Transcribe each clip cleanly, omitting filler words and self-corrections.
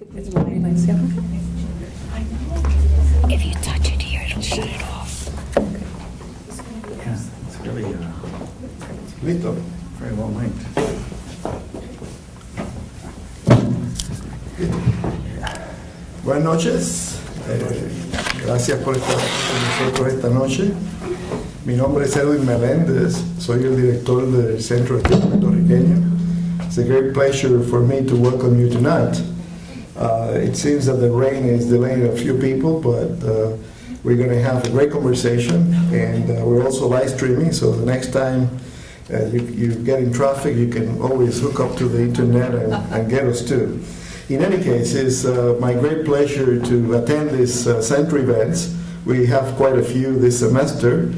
It's really nice, yeah. If you touch it here, it'll shut it off. Yeah, it's really Listo. very well linked. Buenas noches. Gracias por estar con nosotros esta noche. Mi nombre es Edwin Meléndez. Soy el director del Centro de Estudios Puertorriqueño. It's a great pleasure for me to welcome you tonight. It seems that the rain is delaying a few people, but we're going to have a great conversation, and we're also live streaming, so the next time you get in traffic, you can always hook up to the internet and get us too. In any case, it's my great pleasure to attend these center events. We have quite a few this semester.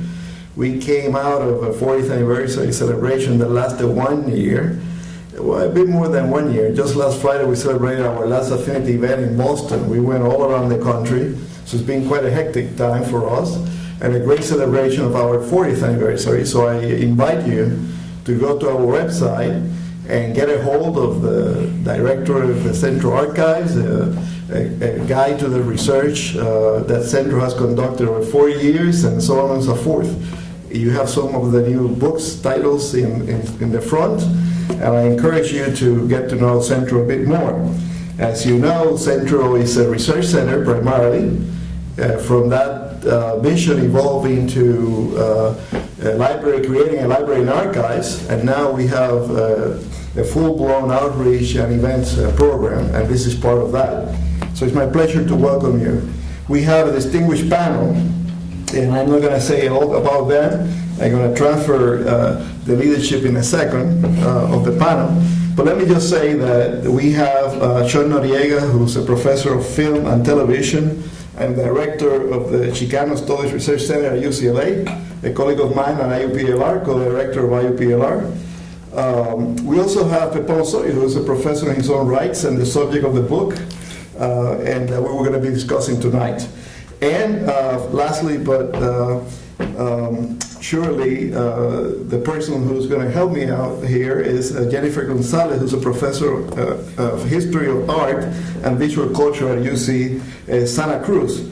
We came out of a 40th anniversary celebration that lasted 1 year. Well, a bit more than 1 year. Just last Friday we celebrated our last Affinity event in Boston. We went all around the country, so it's been quite a hectic time for us, and a great celebration of our 40th anniversary. So I invite you to go to our website and get a hold of the director of the Centro Archives, a guide to the research that Centro has conducted over 4 years, and so on and so forth. You have some of the new books, titles in the front, and I encourage you to get to know Centro a bit more. As you know, Centro is a research center primarily. From that vision evolved into a library, creating a library and archives, and now we have a full-blown outreach and events program, and this is part of that. So it's my pleasure to welcome you. We have a distinguished panel, and I'm not going to say all about them. I'm going to transfer the leadership in a second of the panel. But let me just say that we have Sean Noriega, who's a professor of film and television and director of the Chicano Studies Research Center at UCLA, a colleague of mine at IUPLR, co-director of IUPLR. We also have Pepón Osorio, who is a professor in his own rights and the subject of the book, and we were going to be discussing tonight. And lastly, but surely the person who's going to help me out here is Jennifer Gonzalez, who's a professor of history of art and visual culture at UC Santa Cruz.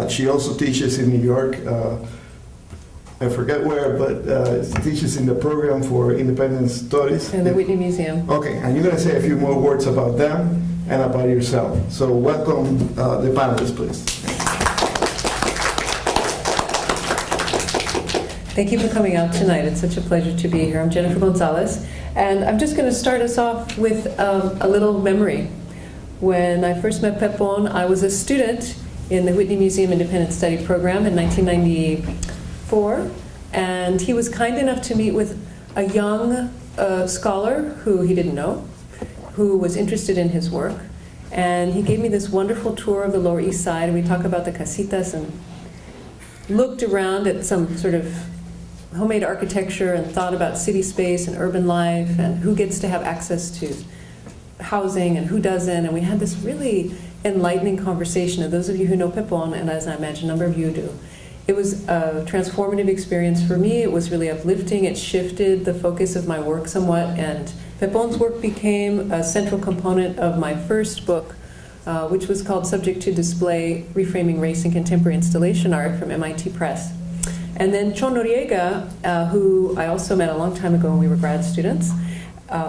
She also teaches in New York. I forget where, but teaches in the program for independent studies. In the Whitney Museum. Okay, and you're going to say a few more words about them and about yourself. So welcome the panelists, please. Thank you for coming out tonight. It's such a pleasure to be here. I'm Jennifer Gonzalez, and I'm just going to start us off with a little memory. When I first met Pepón, I was a student in the Whitney Museum Independent Study Program in 1994, and he was kind enough to meet with a young scholar who he didn't know, who was interested in his work, and he gave me this wonderful tour of the Lower East Side, and we talked about the casitas and looked around at some sort of homemade architecture and thought about city space and urban life and who gets to have access to housing and who doesn't. And we had this really enlightening conversation. And those of you who know Pepón, and as I imagine a number of you do, it was a transformative experience for me. It was really uplifting. It shifted the focus of my work somewhat. And Pepón's work became a central component of my first book, which was called Subject to Display, Reframing Race in Contemporary Installation Art from MIT Press. And then Sean Noriega, who I also met a long time ago when we were grad students,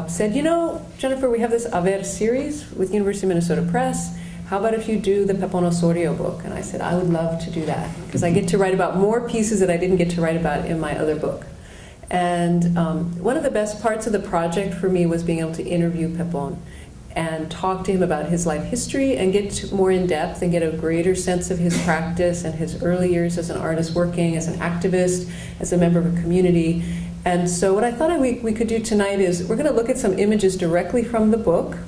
said, you know, Jennifer, we have this Haber series with University of Minnesota Press. How about if you do the Pepón Osorio book? And I said, I would love to do that, because I get to write about more pieces that I didn't get to write about in my other book. And one of the best parts of the project for me was being able to interview Pepón and talk to him about his life history and get more in depth and get a greater sense of his practice and his early years as an artist working, as an activist, as a member of a community. And so what I thought we could do tonight is we're going to look at some images directly from the book,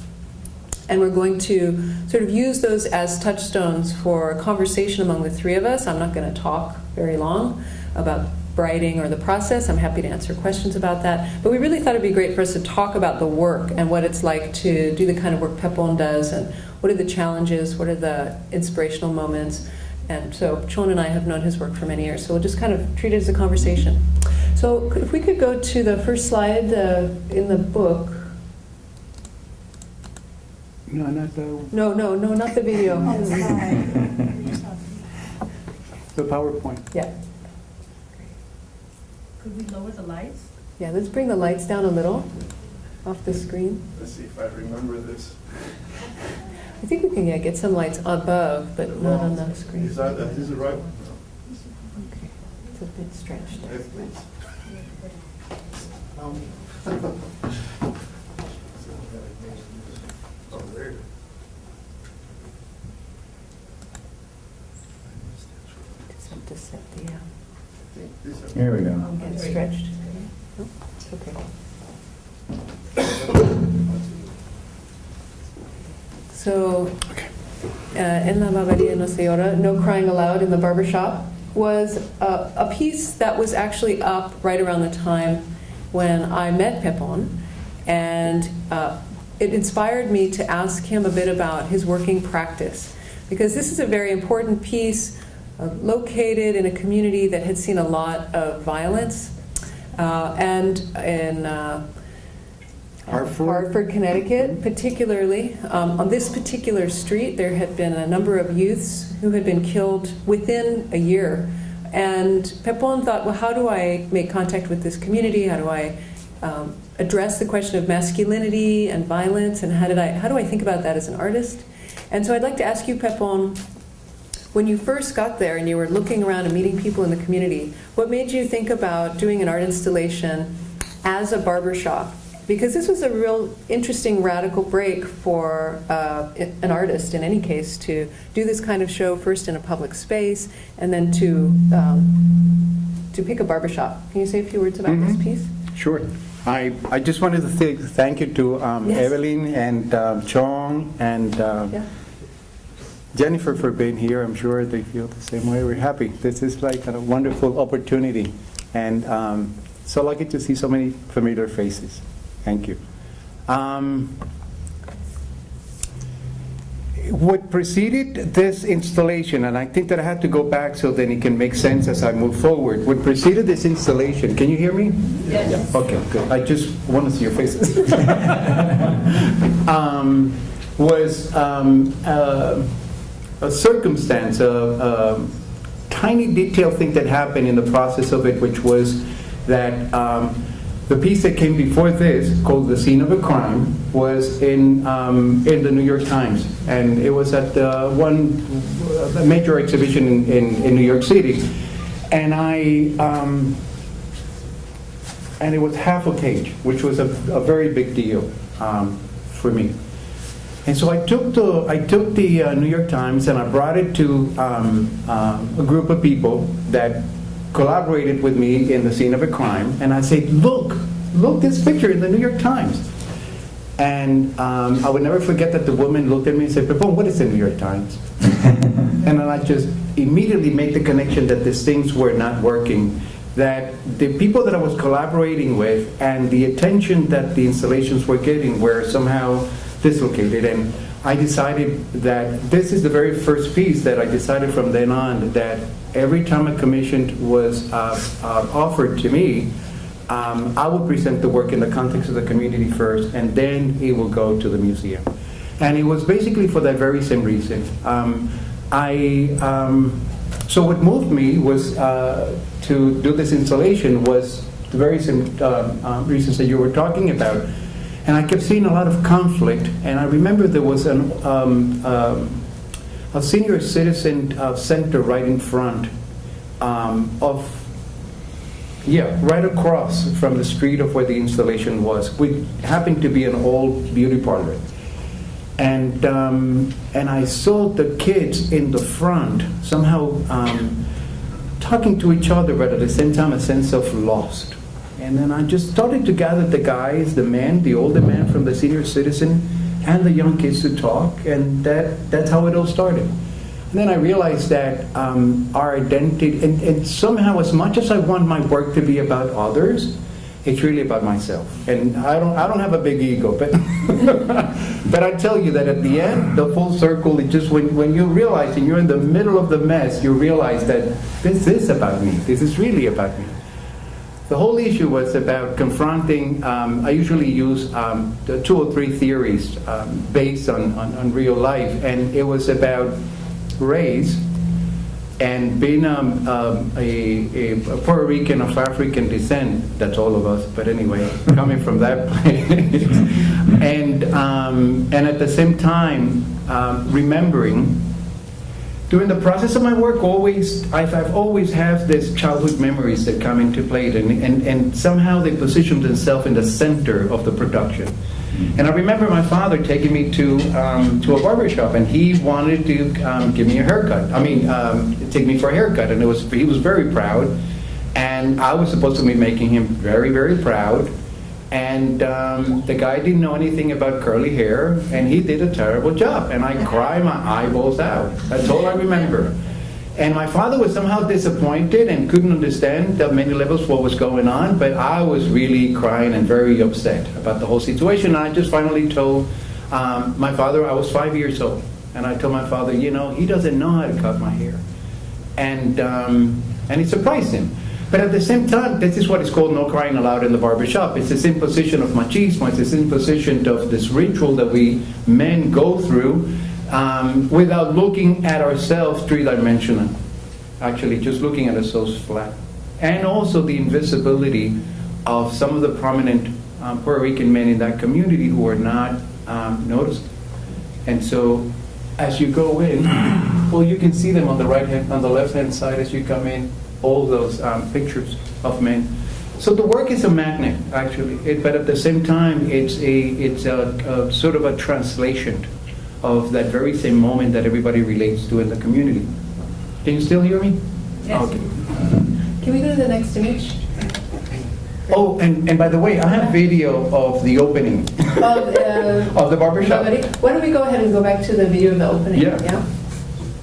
and we're going to sort of use those as touchstones for a conversation among the three of us. I'm not going to talk very long about writing or the process. I'm happy to answer questions about that. But we really thought it'd be great for us to talk about the work and what it's like to do the kind of work Pepón does, and what are the challenges, what are the inspirational moments. And so Sean and I have known his work for many years, so we'll just kind of treat it as a conversation. So if we could go to the first slide in the book. No, not the, No, not the video. the PowerPoint. Yeah, Could we lower the lights? yeah, let's bring the lights down a little off the screen. Let's see if I remember this. I think we can get some lights above, but not on the screen. Is that the right one? Okay, it's a bit stretched. Yes, please. Oh, there. Just have to set the, Here we go. get it stretched. Oh, okay. So, En la barbería no se llora, No Crying Aloud in the Barber Shop, was a piece that was actually up right around the time when I met Pepón, and it inspired me to ask him a bit about his working practice, because this is a very important piece located in a community that had seen a lot of violence, and in Hartford, Connecticut, particularly. On this particular street, there had been a number of youths who had been killed within a year. And Pepón thought, well, how do I make contact with this community? How do I address the question of masculinity and violence? And how do I think about that as an artist? And so I'd like to ask you, Pepón, when you first got there and you were looking around and meeting people in the community, what made you think about doing an art installation as a barbershop? Because this was a real interesting radical break for an artist, in any case, to do this kind of show first in a public space and then to pick a barbershop. Can you say a few words about this piece? Sure. I just wanted to say thank you to Yes. Evelyn and Chong and Yeah. Jennifer for being here. I'm sure they feel the same way. We're happy. This is like a wonderful opportunity. And so lucky to see so many familiar faces. Thank you. What preceded this installation, and I think that I had to go back so then it can make sense as I move forward. What preceded this installation, can you hear me? Yes. Yeah, okay, good. I just want to see your faces. Was a circumstance, a tiny detail thing that happened in the process of it, which was that the piece that came before this, called The Scene of a Crime, was in the New York Times. And it was at a major exhibition in New York City. And and it was half a page, which was a very big deal for me. And so I took the New York Times and I brought it to a group of people that collaborated with me in The Scene of a Crime, and I said, look this picture in the New York Times. And I would never forget that the woman looked at me and said, Pepón, what is the New York Times? And then I just immediately made the connection that these things were not working, that the people that I was collaborating with and the attention that the installations were getting were somehow dislocated. And I decided that this is the very first piece that I decided from then on that every time a commission was offered to me, I would present the work in the context of the community first, and then it will go to the museum. And it was basically for that very same reason. So what moved me was to do this installation was the very same reasons that you were talking about. And I kept seeing a lot of conflict, and I remember there was a senior citizen center right in front right across from the street of where the installation was. We happened to be an old beauty parlor. And I saw the kids in the front somehow talking to each other, but at the same time a sense of lost. And then I just started to gather the guys, the men, the older man from the senior citizen, and the young kids to talk, and that's how it all started. And then I realized that our identity, and somehow as much as I want my work to be about others, it's really about myself. And I don't have a big ego, but but I tell you that at the end, the full circle, it just when you realize and you're in the middle of the mess, you realize that this is about me. This is really about me. The whole issue was about confronting, I usually use the 2 or 3 theories based on real life, and it was about race and being a Puerto Rican of African descent. That's all of us, but anyway, coming from that place. And at the same time, remembering, during the process of my work, I've always had these childhood memories that come into play, and somehow they position themselves in the center of the production. And I remember my father taking me to a barber shop, and he wanted to give me a haircut. Take me for a haircut, and he was very proud, and I was supposed to be making him very, very proud. And the guy didn't know anything about curly hair, and he did a terrible job, and I cried my eyeballs out. That's all I remember. And my father was somehow disappointed and couldn't understand at many levels what was going on, but I was really crying and very upset about the whole situation. And I just finally told my father, I was 5 years old, and I told my father, he doesn't know how to cut my hair. And it surprised him. But at the same time, this is what is called no crying aloud in the barbershop. It's this imposition of machismo, it's this imposition of this ritual that we men go through without looking at ourselves three-dimensional. Actually, just looking at ourselves flat. And also the invisibility of some of the prominent Puerto Rican men in that community who are not noticed. And so, as you go in, well, you can see them on the left-hand side as you come in. All those pictures of men. So the work is a magnet, actually, but at the same time, it's a sort of a translation of that very same moment that everybody relates to in the community. Can you still hear me? Yes. Okay. Can we go to the next image? Oh, and by the way, I have video of the opening of the barbershop. Why don't we go ahead and go back to the video of the opening? Yeah.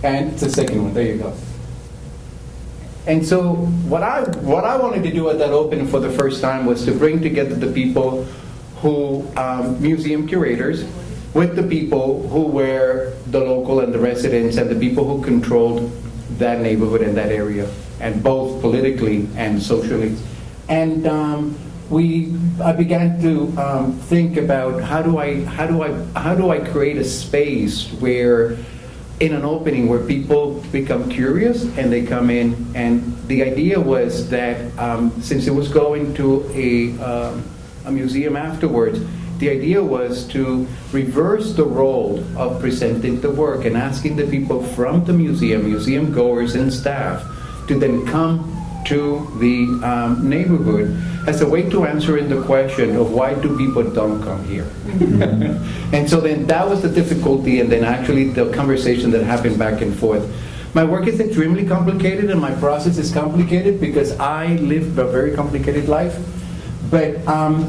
And the second one. There you go. And so what I wanted to do at that opening for the first time was to bring together the people who, museum curators, with the people who were the local and the residents and the people who controlled that neighborhood and that area, and both politically and socially. And I began to think about how do I create a space where, in an opening where people become curious and they come in, and the idea was that since it was going to a museum afterwards, the idea was to reverse the role of presenting the work and asking the people from the museum goers and staff, to then come to the neighborhood as a way to answer in the question of why do people don't come here. And so then that was the difficulty, and then actually the conversation that happened back and forth. My work is extremely complicated and my process is complicated because I live a very complicated life. But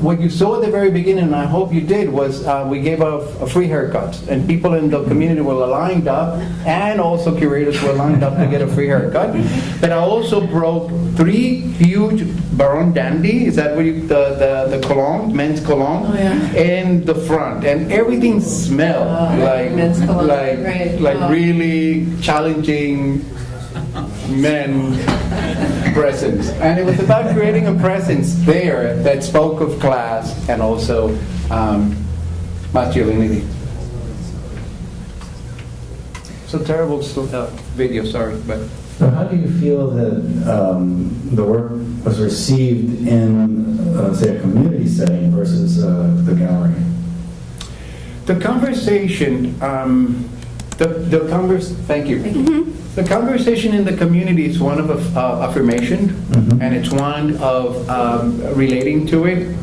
what you saw at the very beginning, and I hope you did, was we gave a free haircut, and people in the community were lined up, and also curators were lined up to get a free haircut. But I also broke 3 huge Baron Dandy, is that what the cologne, men's cologne, oh, yeah. in the front, and everything smelled like really challenging men presence, and it was about creating a presence there that spoke of class and also masculinity. So terrible video, sorry, but. So how do you feel that the work was received in, say, a community setting versus the gallery? The conversation, thank you. Mm-hmm. The conversation in the community is one of affirmation, mm-hmm. and it's one of relating to it.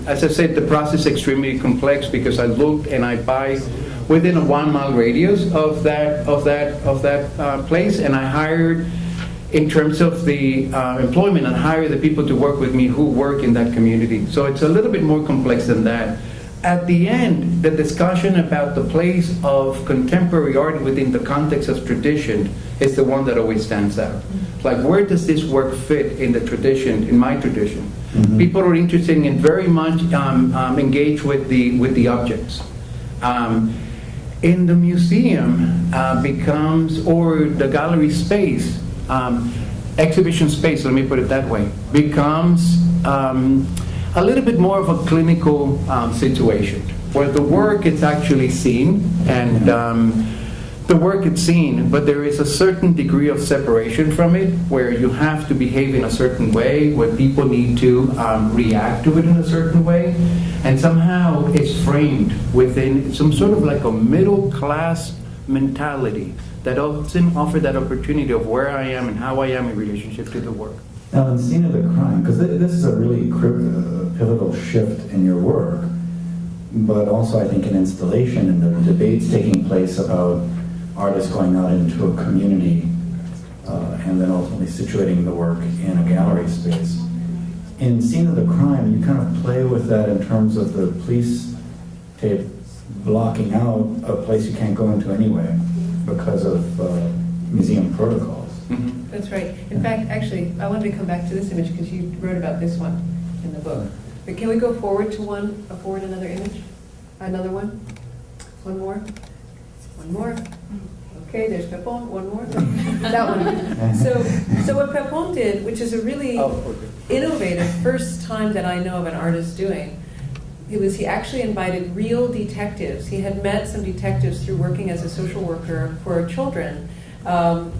As I said, the process is extremely complex because I looked and I buy within a 1 mile radius of that place, and I hired, in terms of the employment, and hire the people to work with me who work in that community. So it's a little bit more complex than that. At the end, the discussion about the place of contemporary art within the context of tradition is the one that always stands out. Like, where does this work fit in the tradition, in my tradition? Mm-hmm. People are interested in very much engage with the objects. In the museum becomes, or the gallery space, exhibition space, let me put it that way, becomes a little bit more of a clinical situation, where the work is actually seen, and the work is seen, but there is a certain degree of separation from it, where you have to behave in a certain way, where people need to react to it in a certain way, and somehow it's framed within some sort of like a middle class mentality that doesn't offer that opportunity of where I am and how I am in relationship to the work. Now, in the scene of the crime, because this is a really pivotal shift in your work, but also I think an installation and the debates taking place about artists going out into a community and then ultimately situating the work in a gallery space. In Scene of the Crime, you kind of play with that in terms of the police tape blocking out a place you can't go into anyway because of museum protocols. Mm-hmm. That's right. In fact, actually, I wanted to come back to this image because you wrote about this one in the book. But can we go forward to forward another image? Another one? One more? One more? Okay, there's Pepón. One more? That one. So what Pepón did, which is a really innovative first time that I know of an artist doing, he actually invited real detectives. He had met some detectives through working as a social worker for children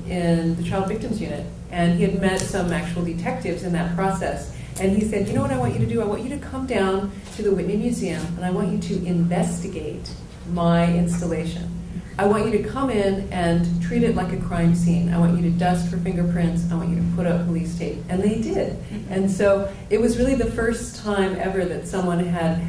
in the Child Victims Unit. And he had met some actual detectives in that process. And he said, you know what I want you to do? I want you to come down to the Whitney Museum and I want you to investigate my installation. I want you to come in and treat it like a crime scene. I want you to dust for fingerprints. I want you to put up police tape. And they did. And so it was really the first time ever that someone had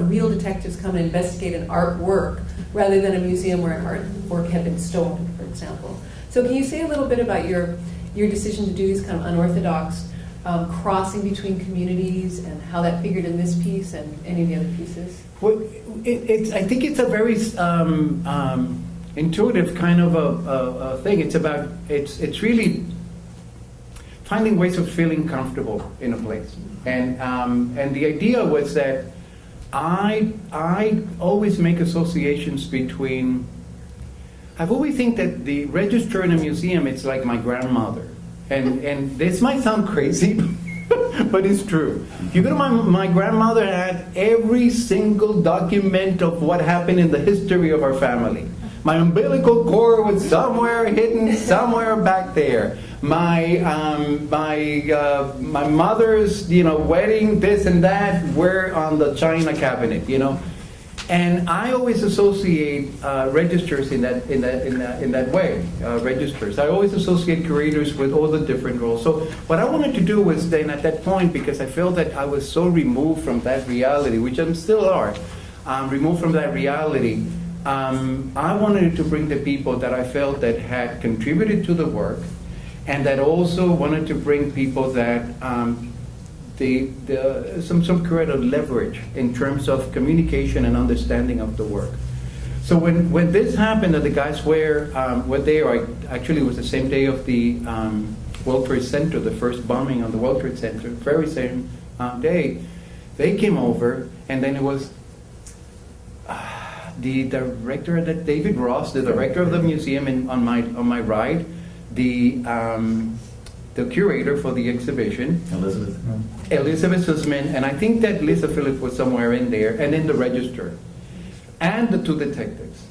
real detectives come and investigate an artwork rather than a museum where an artwork had been stolen, for example. So can you say a little bit about your decision to do these kind of unorthodox crossing between communities and how that figured in this piece and any of the other pieces? Well, I think it's a very intuitive kind of a thing. It's really finding ways of feeling comfortable in a place. And the idea was that I always make associations between. I've always think that the register in a museum, it's like my grandmother. And this might sound crazy, but it's true. You go to my grandmother had every single document of what happened in the history of our family. My umbilical cord was somewhere hidden, somewhere back there. My mother's wedding, this and that, were on the china cabinet, And I always associate registers in that way. Registers. I always associate curators with all the different roles. So what I wanted to do was then at that point, because I felt that I was so removed from that reality, which I still are, removed from that reality. I wanted to bring the people that I felt that had contributed to the work, and that also wanted to bring people that. Some creative leverage in terms of communication and understanding of the work. So when this happened, that the guys were there, actually it was the same day of the World Trade Center, the first bombing on the World Trade Center, very same day, they came over, and then it was the director, David Ross, the director of the museum, on my right, the curator for the exhibition, Elizabeth Sussman, and I think that Lisa Phillips was somewhere in there, and then the register, and the two detectives.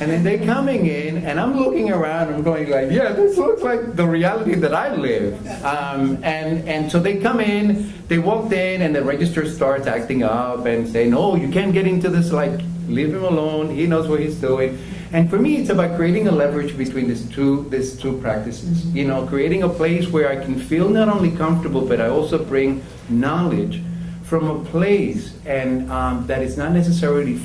And then they're coming in, and I'm looking around, I'm going like, yeah, this looks like the reality that I live. And so they come in, they walked in, and the register starts acting up and saying, oh, you can't get into this, like, leave him alone, he knows what he's doing. And for me, it's about creating a leverage between these two practices. Creating a place where I can feel not only comfortable, but I also bring knowledge from a place and that is not necessarily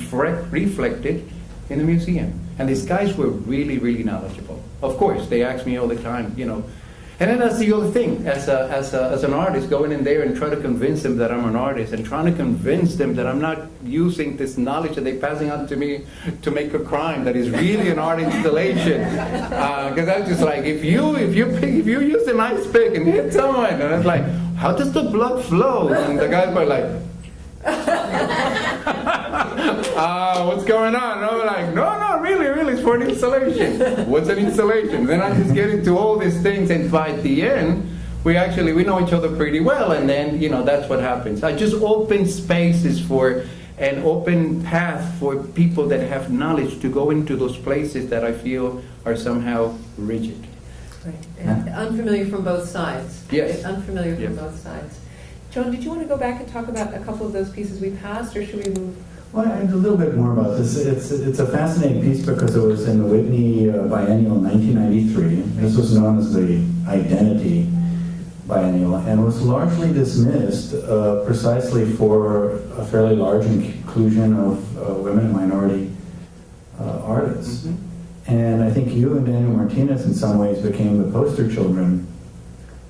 reflected in the museum. And these guys were really, really knowledgeable. Of course, they ask me all the time, And then that's the other thing, as an artist, going in there and trying to convince them that I'm an artist, and trying to convince them that I'm not using this knowledge that they're passing on to me to make a crime that is really an art installation. Because I'm just like, if you use a nice pick and hit someone, and it's like, how does the blood flow? And the guys were like, what's going on? And I'm like, no, really, it's for an installation. What's an installation? Then I just get into all these things, and by the end, we know each other pretty well, and then, that's what happens. I just open spaces for an open path for people that have knowledge to go into those places that I feel are somehow rigid. Right. And unfamiliar from both sides. Yes. Unfamiliar from Yes. both sides. Joan, did you want to go back and talk about a couple of those pieces we passed, or should we move? Well, a little bit more about this. It's a fascinating piece because it was in the Whitney Biennial in 1993. This was known as the Identity Biennial, and was largely dismissed precisely for a fairly large inclusion of women and minority artists. Mhm. And I think you and Daniel Martinez in some ways became the poster children,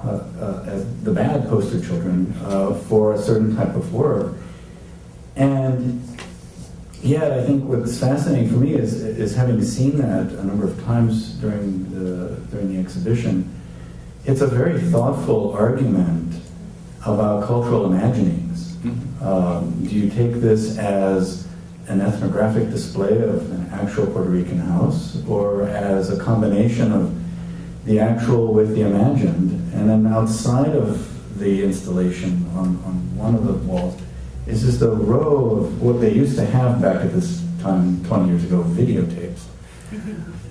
as the bad poster children for a certain type of work. And yet I think what's fascinating for me is having seen that a number of times during the exhibition, it's a very thoughtful argument about cultural imaginings. Mhm. Do you take this as an ethnographic display of an actual Puerto Rican house, or as a combination of the actual with the imagined? And then outside of the installation on one of the walls is just a row of what they used to have back at this time 20 years ago, videotapes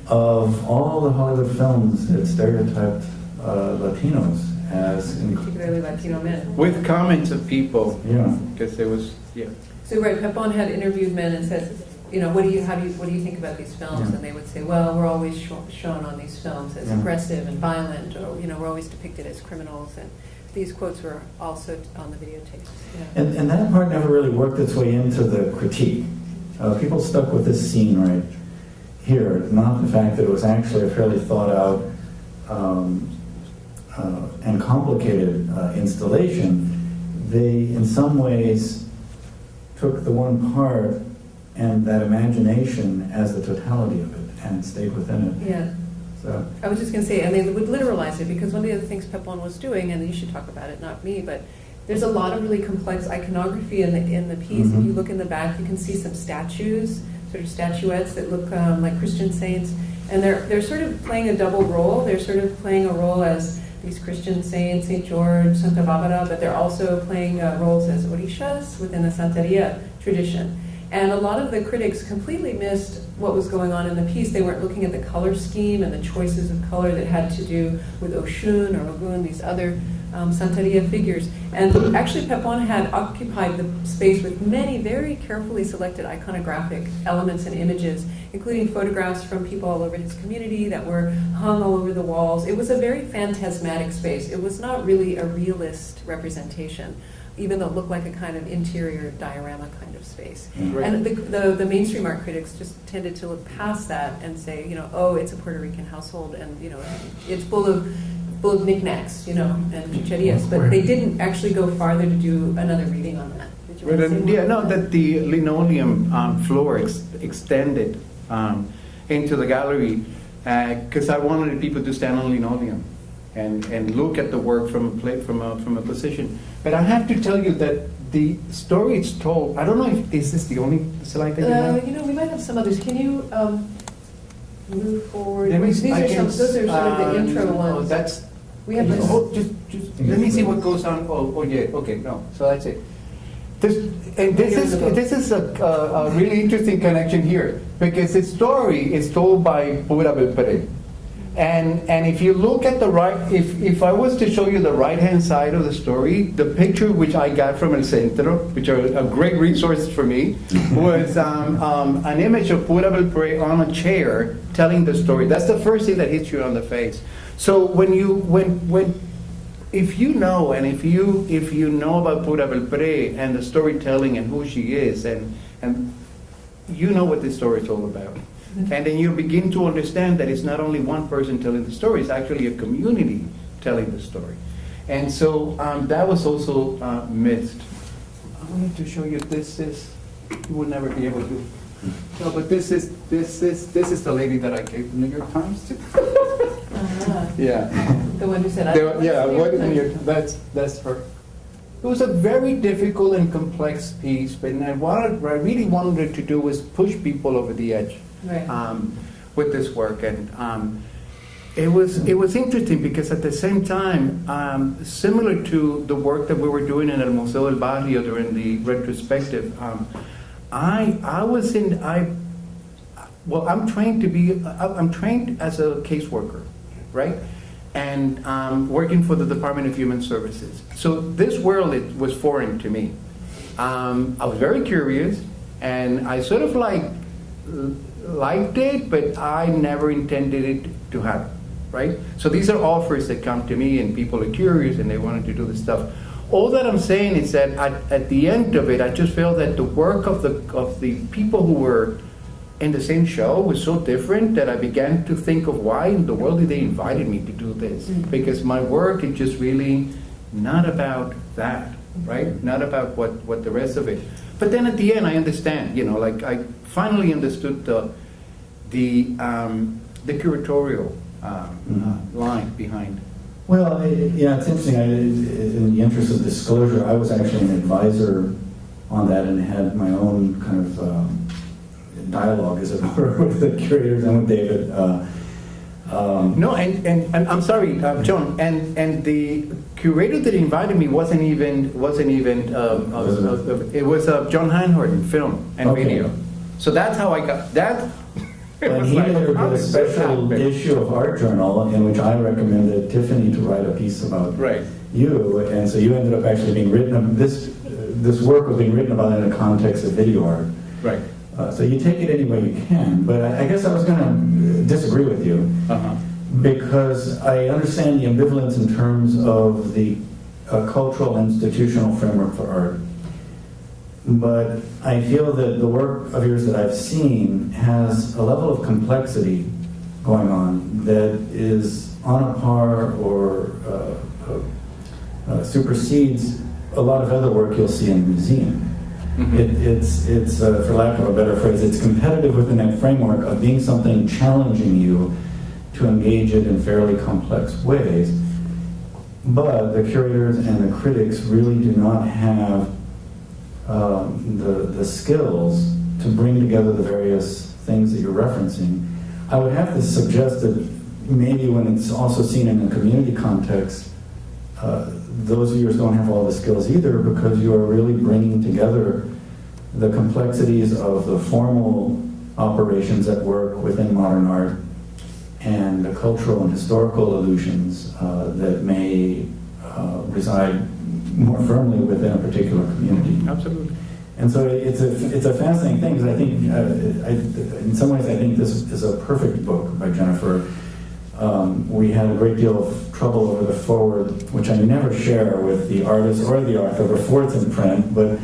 of all the Hollywood films that stereotyped Latinos as Particularly Latino men. With comments of people, yeah. because there was, yeah. So right, Pepón had interviewed men and said, what do you think about these films? Yeah. And they would say, well, we're always shown on these films as Yeah. aggressive and violent, or we're always depicted as criminals. And these quotes were also on the videotapes. Yeah. And that part never really worked its way into the critique. People stuck with this scene right here, not the fact that it was actually a fairly thought out and complicated installation. They, in some ways, took the one part and that imagination as the totality of it and stayed within it. Yeah. So, I was just going to say, and they would literalize it, because one of the other things Pepón was doing, and you should talk about it, not me, but there's a lot of really complex iconography in the piece. Mhm. If you look in the back, you can see some statues, sort of statuettes that look like Christian saints, and they're sort of playing a double role. They're sort of playing a role as these Christian saints, St. George, Santa Barbara, but they're also playing roles as orishas within the Santeria tradition. And a lot of the critics completely missed what was going on in the piece. They weren't looking at the color scheme and the choices of color that had to do with Oshun or Ogun, these other Santeria figures. And actually Pepón had occupied the space with many very carefully selected iconographic elements and images, including photographs from people all over his community that were hung all over the walls. It was a very phantasmatic space. It was not really a realist representation, even though it looked like a kind of interior diorama kind of space. Right. And the mainstream art critics just tended to look past that and say, oh, it's a Puerto Rican household, and it's full of knickknacks, and chucherias. But they didn't actually go farther to do another reading on that. Did you want to say more Yeah, about no, that? that the linoleum floor extended into the gallery, because I wanted people to stand on linoleum and look at the work from a position. But I have to tell you that the story it's told, I don't know if this is the only slide that you have. We might have some others. Can you move forward? Let me Those see, are those are sort of the intro Oh, ones. that's. We have this. Oh, just let me see what goes on. Oh, yeah. Okay, no. So that's it. This is a really interesting connection here, because the story is told by Pura Belpere. And if you look at the right, if I was to show you the right-hand side of the story, the picture which I got from El Centro, which are a great resource for me, was an image of Pura Belpre on a chair telling the story. That's the first thing that hits you on the face. So if you know, and if you know about Pura Belpre and the storytelling and who she is, and you know what this story is all about. And then you begin to understand that it's not only one person telling the story, it's actually a community telling the story. And so that was also missed. I wanted to show you you will never be able to. No, but this is the lady that I gave the New York Times to. Yeah. The one who said, That's her. It was a very difficult and complex piece, but what I really wanted to do was push people over the edge. Right. With this work, and It was interesting because at the same time, similar to the work that we were doing in El Museo del Barrio during the retrospective, I'm trained as a caseworker, right? And working for the Department of Human Services. So this world, it was foreign to me. I was very curious, and I sort of liked it, but I never intended it to happen, right? So these are offers that come to me, and people are curious, and they wanted to do this stuff. All that I'm saying is that at the end of it, I just felt that the work of the people who were in the same show was so different that I began to think of why in the world did they invited me to do this? Because my work is just really not about that, right? Not about what the rest of it. But then at the end, I understand. I finally understood the curatorial line behind. Well, it's interesting. In the interest of disclosure, I was actually an advisor on that and had my own kind of dialogue, as it were, with the curators and with David. No, and I'm sorry, John. And the curator that invited me wasn't even. It was John Hanhorten, film and video. So that's how I got that. And he later did a special issue of Art Journal in which I recommended Tiffany to write a piece about you, and so you ended up actually being written. This work was being written about in the context of video art. Right. So you take it any way you can, but I guess I was going to disagree with you because I understand the ambivalence in terms of the cultural institutional framework for art. But I feel that the work of yours that I've seen has a level of complexity going on that is on a par or supersedes a lot of other work you'll see in a museum. It's for lack of a better phrase, it's competitive within that framework of being something challenging you to engage it in fairly complex ways. But the curators and the critics really do not have the skills to bring together the various things that you're referencing. I would have to suggest that maybe when it's also seen in a community context, those viewers don't have all the skills either, because you are really bringing together the complexities of the formal operations at work within modern art and the cultural and historical illusions that may reside more firmly within a particular community. Absolutely. And so it's a fascinating thing, because I think, in some ways, I think this is a perfect book by Jennifer. We had a great deal of trouble over the foreword, which I never share with the artist or the author before it's in print, but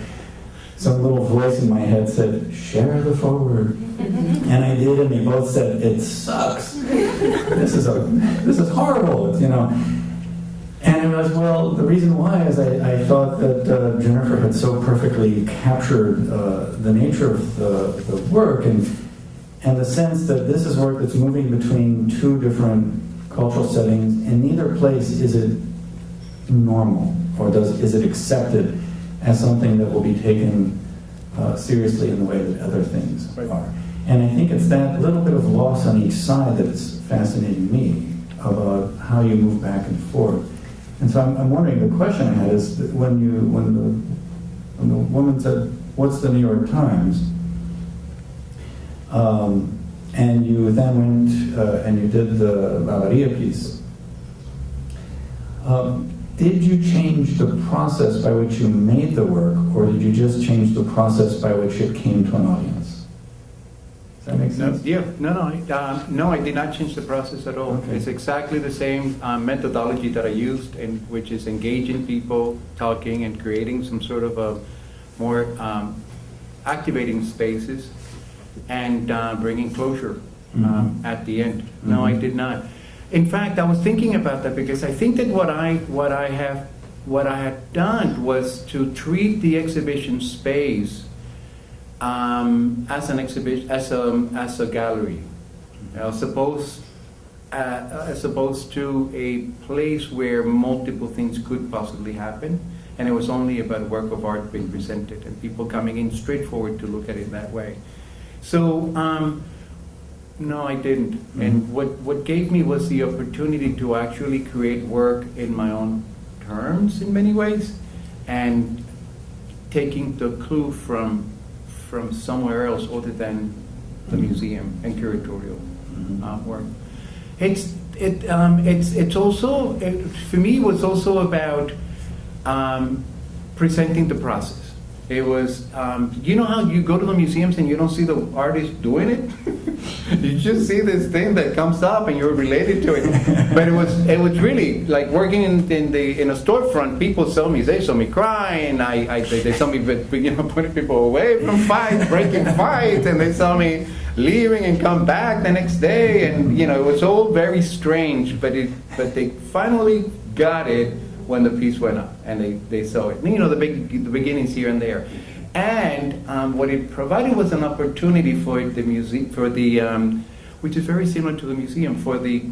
some little voice in my head said, share the foreword. And I did, and they both said, it sucks. This is horrible, And I realized, well, the reason why is I thought that Jennifer had so perfectly captured the nature of the work and the sense that this is work that's moving between two different cultural settings. In neither place is it normal, or is it accepted as something that will be taken seriously in the way that other things are. And I think it's that little bit of loss on each side that's fascinating me about how you move back and forth. And so I'm wondering, the question I had is, when the woman said, "What's the New York Times?" And you then went and you did the Valeria piece. Did you change the process by which you made the work, or did you just change the process by which it came to an audience? Does that make sense? No, I did not change the process at all. Okay. It's exactly the same methodology that I used, which is engaging people, talking, and creating some sort of a more activating spaces, and bringing closure at the end. No, I did not. In fact, I was thinking about that because I think that what I had done was to treat the exhibition space as an exhibition, as a gallery, as opposed to a place where multiple things could possibly happen, and it was only about a work of art being presented and people coming in straightforward to look at it that way. So No, I didn't. And what gave me was the opportunity to actually create work in my own terms in many ways, and taking the clue from somewhere else other than the museum and curatorial work. It's also, for me, it was also about presenting the process. It was, you know how you go to the museums and you don't see the artist doing it? You just see this thing that comes up and you're related to it. But it was really like working in a storefront. People saw me, they saw me crying. They saw me, putting people away from fights, breaking fights, and they saw me leaving and come back the next day. And it was all very strange. But they finally got it when the piece went up and they saw it. The beginnings here and there. And what it provided was an opportunity for the museum, which is very similar to the museum, for the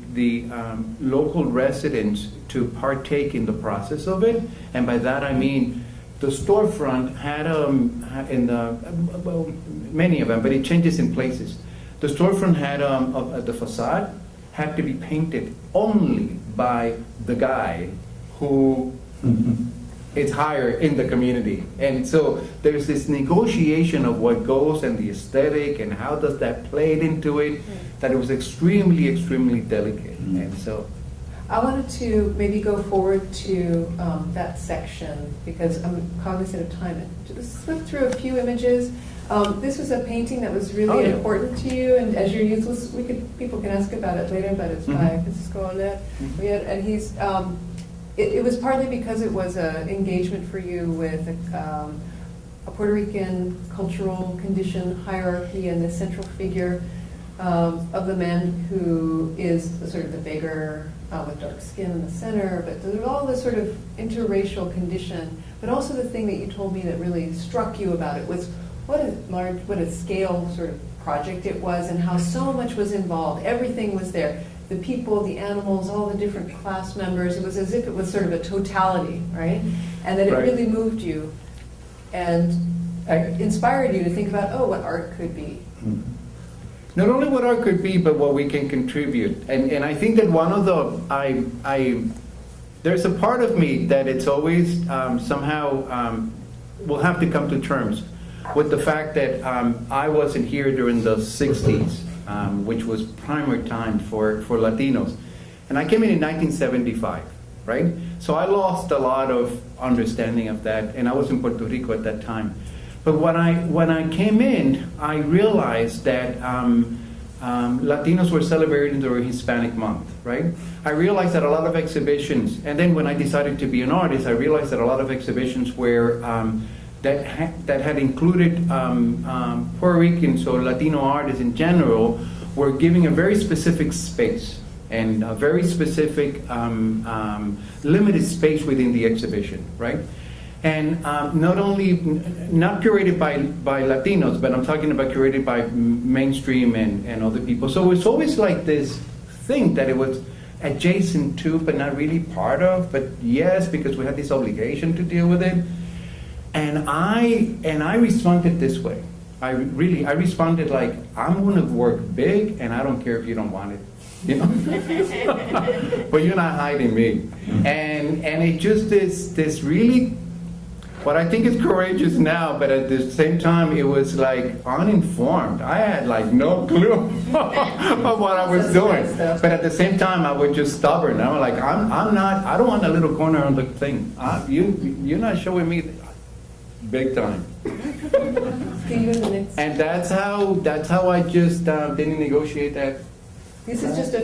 local residents to partake in the process of it. And by that I mean the storefront had many of them, but it changes in places. The storefront had the facade had to be painted only by the guy who is higher in the community. And so there's this negotiation of what goes and the aesthetic and how does that play into it, that it was extremely, extremely delicate. And so I wanted to maybe go forward to that section because I'm cognizant of time. And just flip through a few images. This was a painting that was really important to you, and as your youth, people can ask about it later, but it's by Francisco Olet. And he's it was partly because it was an engagement for you with a Puerto Rican cultural condition hierarchy and the central figure of the man who is sort of the beggar with dark skin in the center, but there's all this sort of interracial condition. But also the thing that you told me that really struck you about it was what a scale sort of project it was, and how so much was involved. Everything was there. The people, the animals, all the different class members. It was as if it was sort of a totality, right? And that it really moved you and inspired you to think about, what art could be. Not only what art could be, but what we can contribute. And I think that one of there's a part of me that it's always somehow will have to come to terms with the fact that I wasn't here during the 60s. Which was primer time for Latinos. And I came in 1975, right? So I lost a lot of understanding of that, and I was in Puerto Rico at that time. But when I came in, I realized that Latinos were celebrating the Hispanic month, right? I realized that a lot of exhibitions, and then when I decided to be an artist, I realized that a lot of exhibitions were that had included Puerto Ricans or Latino artists in general were giving a very specific space and a very specific limited space within the exhibition, right? And not curated by Latinos, but I'm talking about curated by mainstream and other people. So it's always like this thing that it was adjacent to, but not really part of, but yes, because we had this obligation to deal with it. And I responded this way. I responded like, I'm going to work big, and I don't care if you don't want it, but you're not hiding me. And it just is this really, what I think is courageous now, but at the same time, it was like uninformed. I had like no clue of what I was doing. But at the same time, I was just stubborn. I'm like, I don't want a little corner on the thing. You're not showing me. Big time. And that's how I just didn't negotiate that. This is just a...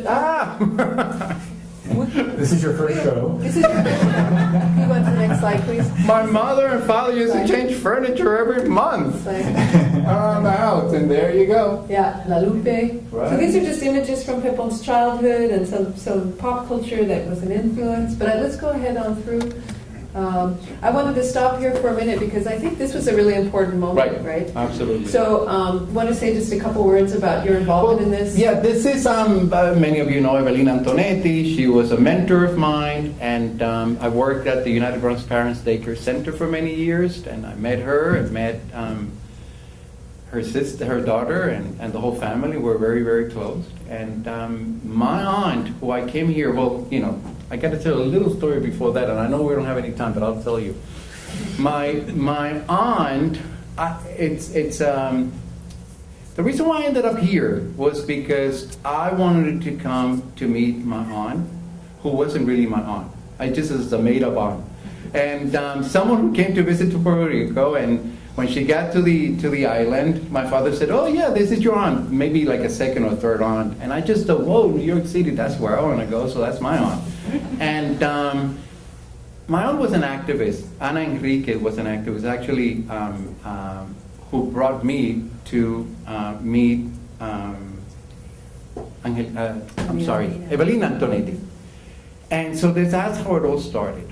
This is your first show. This is your first show. Can you go on to the next slide, please? My mother and father used to change furniture every month around the house, and there you go. Yeah, La Lupe. Right. So these are just images from Pepon's childhood and some pop culture that was an influence. But let's go ahead on through. I wanted to stop here for a minute because I think this was a really important moment, right? Absolutely. So, want to say just a couple words about your involvement in this? Yeah, this is, many of you know Evelina Antonetti. She was a mentor of mine, and I worked at the United Bronx Parents Daycare Center for many years, and I met her and met her sister, her daughter, and the whole family were very, very close. And my aunt, who I came here, well, you know, I got to tell a little story before that, and I know we don't have any time, but I'll tell you. My aunt, the reason why I ended up here was because I wanted to come to meet my aunt, who wasn't really my aunt. I just was a made-up aunt. And someone who came to visit to Puerto Rico, and when she got to the island, my father said, "Oh yeah, this is your aunt," maybe like a second or third aunt. And I just thought, whoa, New York City, that's where I want to go, so that's my aunt. And my aunt was an activist. Ana Enrique was an activist, actually, who brought me to meet Evelina Antonetti. And so that's how it all started.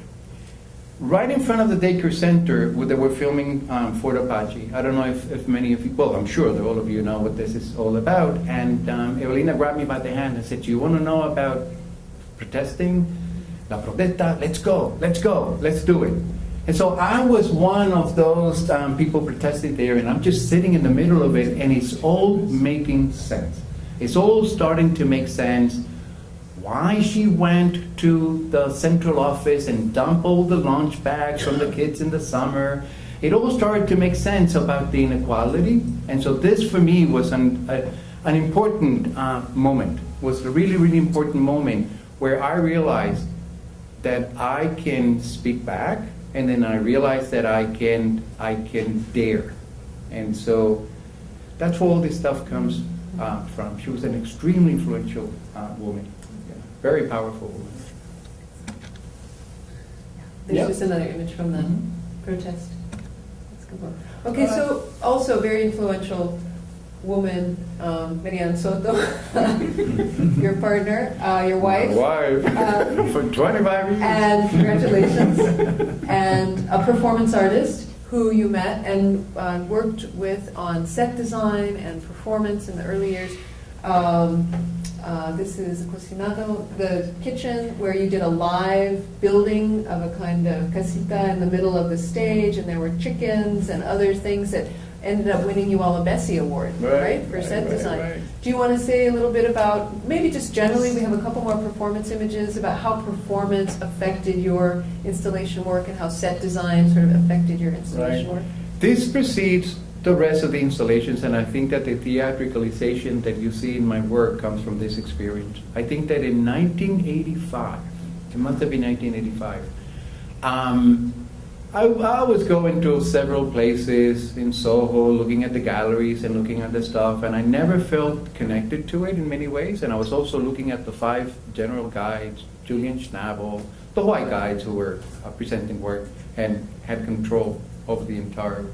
Right in front of the daycare center where they were filming Fort Apache. I don't know if many of you, well, I'm sure that all of you know what this is all about. And Evelina grabbed me by the hand and said, "Do you want to know about protesting? La protesta, let's go, let's do it." And so I was one of those people protesting there, and I'm just sitting in the middle of it, and it's all making sense. It's all starting to make sense. Why she went to the central office and dumped all the lunch bags from the kids in the summer. It all started to make sense about the inequality. And so this for me was an important moment, was a really, really important moment where I realized that I can speak back, and then I realized that I can dare. And so that's where all this stuff comes from. She was an extremely influential woman. Very powerful woman. There's just another image from the protest. Let's go on. Okay, so also very influential woman, Marian Soto, your partner, your wife. My wife, for 25 years. And congratulations. And a performance artist who you met and worked with on set design and performance in the early years. This is Cocinado, the kitchen, where you did a live building of a kind of casita in the middle of the stage, and there were chickens and other things that ended up winning you all a Bessie Award, right, for set design. Right. Do you want to say a little bit about, maybe just generally, we have a couple more performance images about how performance affected your installation work and how set design sort of affected your installation work? This precedes the rest of the installations, and I think that the theatricalization that you see in my work comes from this experience. I think that in 1985, it must have been 1985, I was going to several places in Soho, looking at the galleries and looking at the stuff, and I never felt connected to it in many ways. And I was also looking at the 5 general guides, Julian Schnabel, the white guides who were presenting work and had control over the entire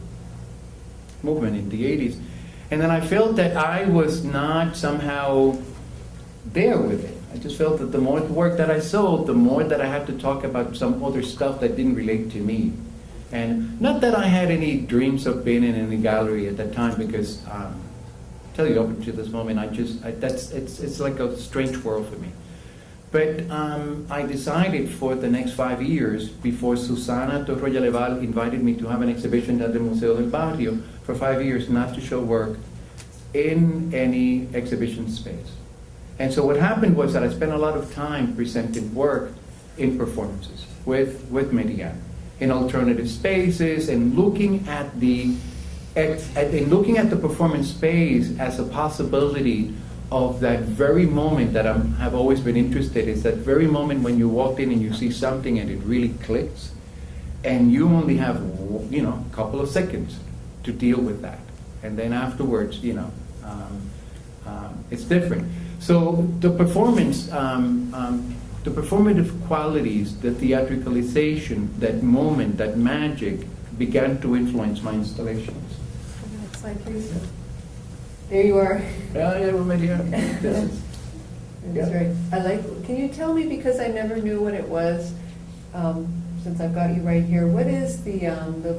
movement in the 80s. And then I felt that I was not somehow there with it. I just felt that the more work that I sold, the more that I had to talk about some other stuff that didn't relate to me. And not that I had any dreams of being in any gallery at that time, because tell you up to this moment, it's like a strange world for me. But I decided for the next 5 years, before Susana Torroya Leval invited me to have an exhibition at the Museo del Barrio, for 5 years not to show work in any exhibition space. And so what happened was that I spent a lot of time presenting work in performances with Marian, in alternative spaces, and looking at the performance space as a possibility of that very moment that I have always been interested. Is that very moment when you walk in and you see something and it really clicks, and you only have a couple of seconds to deal with that, and then afterwards it's different. So the performance, the performative qualities, the theatricalization, that moment, that magic, began to influence my installations. Next slide, please. There you are. Yeah, we're made here. That's right. I like. Can you tell me, because I never knew what it was, since I've got you right here, what is the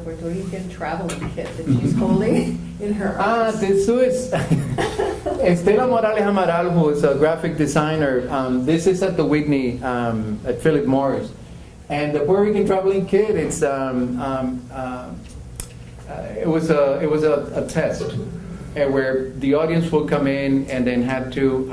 Puerto Rican traveling kit that she's holding in her arms? This is Estela Morales Amaral, who is a graphic designer. This is at the Whitney at Philip Morris, and the Puerto Rican traveling kit. It's it was a test. and where the audience will come in and then had to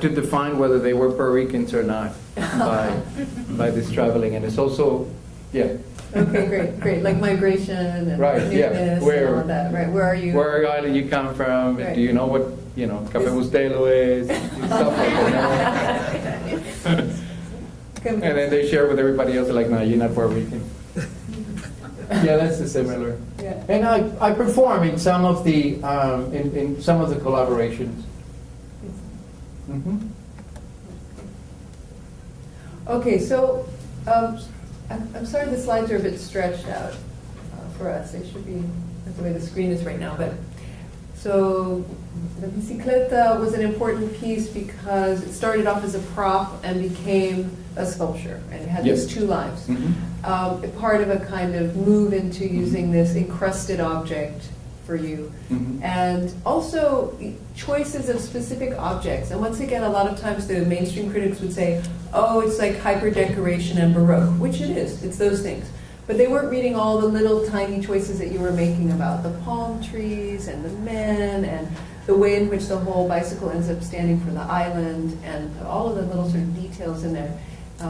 define whether they were Puerto Ricans or not by this traveling. And it's also, yeah. Okay, great. Like migration and Right, yeah. newness Where- and all that. Right, where are you? Where island you come from? Right. Do you know what, Café Bustelo is? Stuff like that. And then they share with everybody else, like, no, you're not Puerto Rican. Yeah, that's the similar. Yeah. And I perform in some of the in some of the collaborations. Mhm. Okay, so I'm sorry the slides are a bit stretched out for us. They should be that's the way the screen is right now. But so the bicicleta was an important piece because it started off as a prop and became a sculpture, and it had Yes. these two lives. Mhm. Part of a kind of move into using this encrusted object for you. Mhm. And also choices of specific objects. And once again, a lot of times the mainstream critics would say, oh, it's like hyper-decoration and Baroque, which it is. It's those things. But they weren't reading all the little tiny choices that you were making about the palm trees and the men and the way in which the whole bicycle ends up standing for the island and all of the little sort of details in there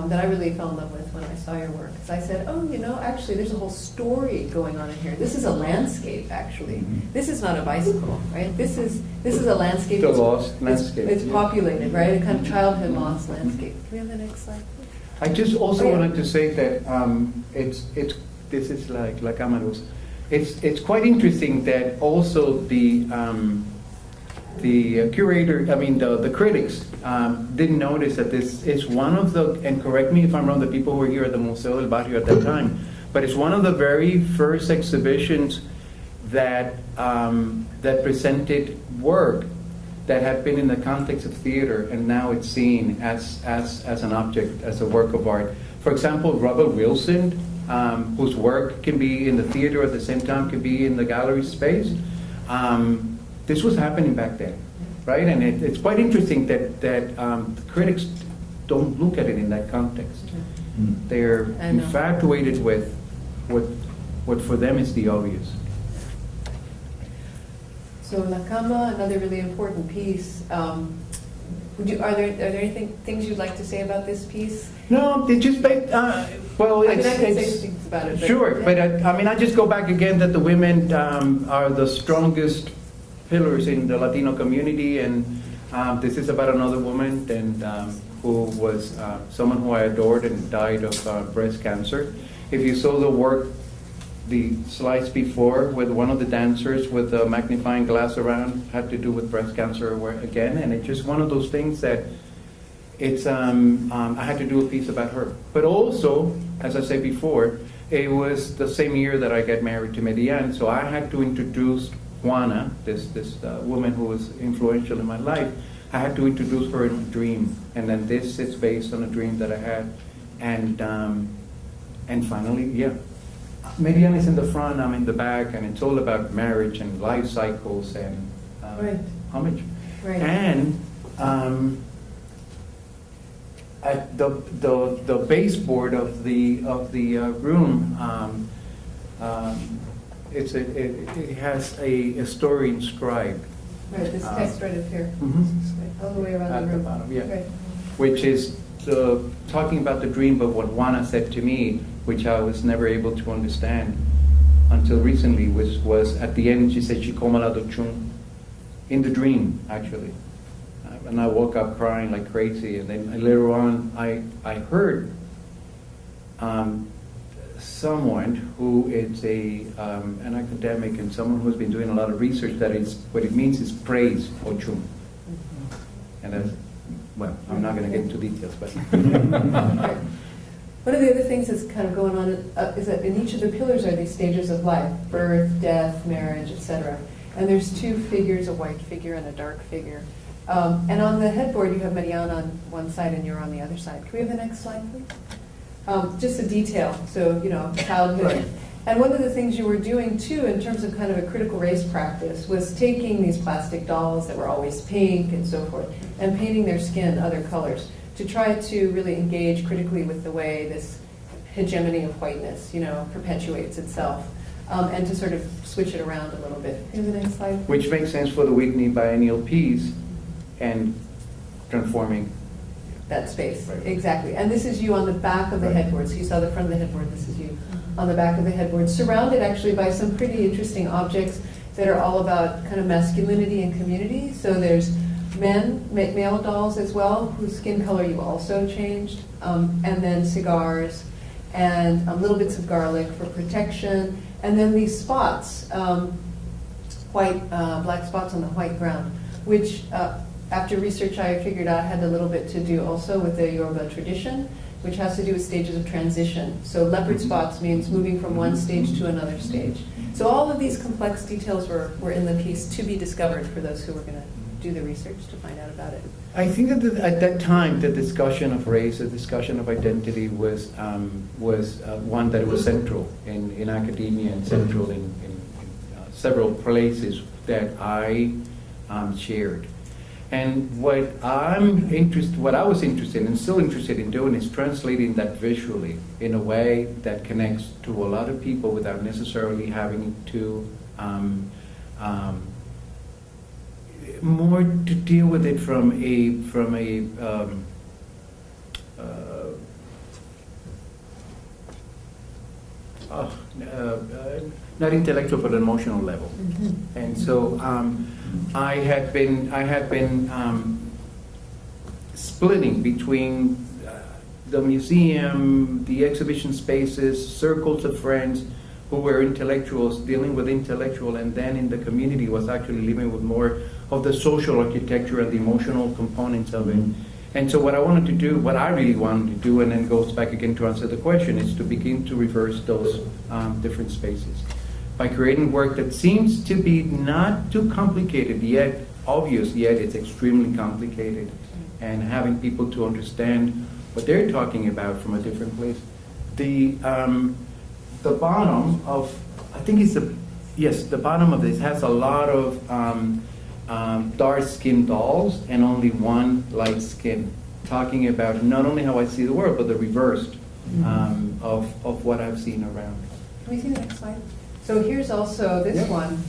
that I really fell in love with when I saw your work. Because I said, oh, actually there's a whole story going on in here. This is a landscape, actually. Mhm. This is not a bicycle, right? This is a landscape. The It's- lost landscape, It's yeah. populated, right? A kind of childhood lost landscape. Can we have the next slide, please? I just also Oh, yeah. wanted to say that this is like Amaru's. It's quite interesting that also the curator, the critics didn't notice that this is one of the, and correct me if I'm wrong, the people who were here at the Museo del Barrio at that time, but it's one of the very first exhibitions that that presented work that had been in the context of theater, and now it's seen as an object, as a work of art. For example, Robert Wilson, whose work can be in the theater at the same time, can be in the gallery space. This was happening back then, right? And it's quite interesting that the critics don't look at it in that context. Mm. They're I know. infatuated with what for them is the obvious. So La Cama, another really important piece. Are there anything things you'd like to say about this piece? No, it just well, I mean, I can say it's things about it. sure, but I just go back again that the women are the strongest pillars in the Latino community, and this is about another woman who was someone who I adored and died of breast cancer. If you saw the work, the slides before with one of the dancers with a magnifying glass around, had to do with breast cancer again, and it's just one of those things that it's I had to do a piece about her. But also, as I said before, it was the same year that I got married to Median, so I had to introduce Juana, this woman who was influential in my life. I had to introduce her in a dream, and then this is based on a dream that I had, and finally, yeah. Median is in the front, I'm in the back, and it's all about marriage and life cycles and Right. homage. Right. And at the baseboard of the room, it has a story inscribed. Right, this text right up here. Mhm. All the way around At the the room. bottom, yeah. Right. Which is talking about the dream, but what Juana said to me, which I was never able to understand until recently, which was at the end, she said, "She come la dochun," in the dream, actually. And I woke up crying like crazy, and then later on, I heard someone who is an academic and someone who's been doing a lot of research that is, what it means is praise, Ochun. And that's, well, I'm not going to get into details, but. Right. One of the other things that's kind of going on is that in each of the pillars are these stages of life: birth, death, marriage, etc. And there's two figures, a white figure and a dark figure. And on the headboard, you have Mariana on one side and you're on the other side. Can we have the next slide, please? Just a detail, so, childhood. Right. And one of the things you were doing, too, in terms of kind of a critical race practice, was taking these plastic dolls that were always pink and so forth, and painting their skin other colors to try to really engage critically with the way this hegemony of whiteness, perpetuates itself. and to sort of switch it around a little bit. Here's the next slide. Which makes sense for the Whitney biennial piece and transforming. That space, Right. exactly. And this is you on the back of the Right. headboard. So you saw the front of the headboard, this is you on the back of the headboard, surrounded actually by some pretty interesting objects that are all about kind of masculinity and community. So there's male dolls as well, whose skin color you also changed, and then cigars, and little bits of garlic for protection, and then these spots, black spots on the white ground, which after research I figured out had a little bit to do also with the Yoruba tradition, which has to do with stages of transition. So leopard spots means moving from one stage to another stage. So all of these complex details were in the piece to be discovered for those who were going to do the research to find out about it. I think that at that time, the discussion of race, the discussion of identity was one that was central in academia and central in several places that I shared. And what I was interested in and still interested in doing is translating that visually in a way that connects to a lot of people without necessarily having to more to deal with it from a not intellectual but emotional level. Mm-hmm. And so I had been splitting between the museum, the exhibition spaces, circles of friends who were intellectuals, dealing with intellectual, and then in the community was actually living with more of the social architecture and the emotional components of it. And so what I really wanted to do, and then goes back again to answer the question, is to begin to reverse those different spaces by creating work that seems to be not too complicated yet, obvious yet it's extremely complicated, and having people to understand what they're talking about from a different place. The bottom of, I think it's the bottom of this has a lot of dark-skinned dolls and only one light skin, talking about not only how I see the world, but the reversed of what I've seen around. Can we see the next slide? So here's also this Yep. one,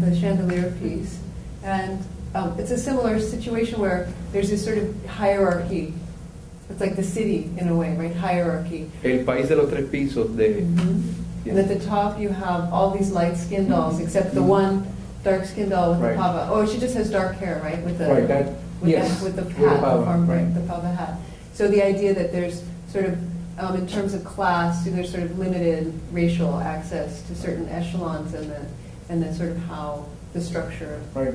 the chandelier piece. And it's a similar situation where there's this sort of hierarchy. It's like the city in a way, right? Hierarchy. El país de los tres pisos de... And at the top you have all these light-skinned dolls, except the one dark-skinned doll with Right. the pava. Oh, she just has dark hair, right? With the Right, that- with, yes, the, with the with hat, the pava, the farm right. the pava hat. So the idea that there's sort of, in terms of class, there's sort of limited racial access to certain echelons, and then sort of how the structure Right.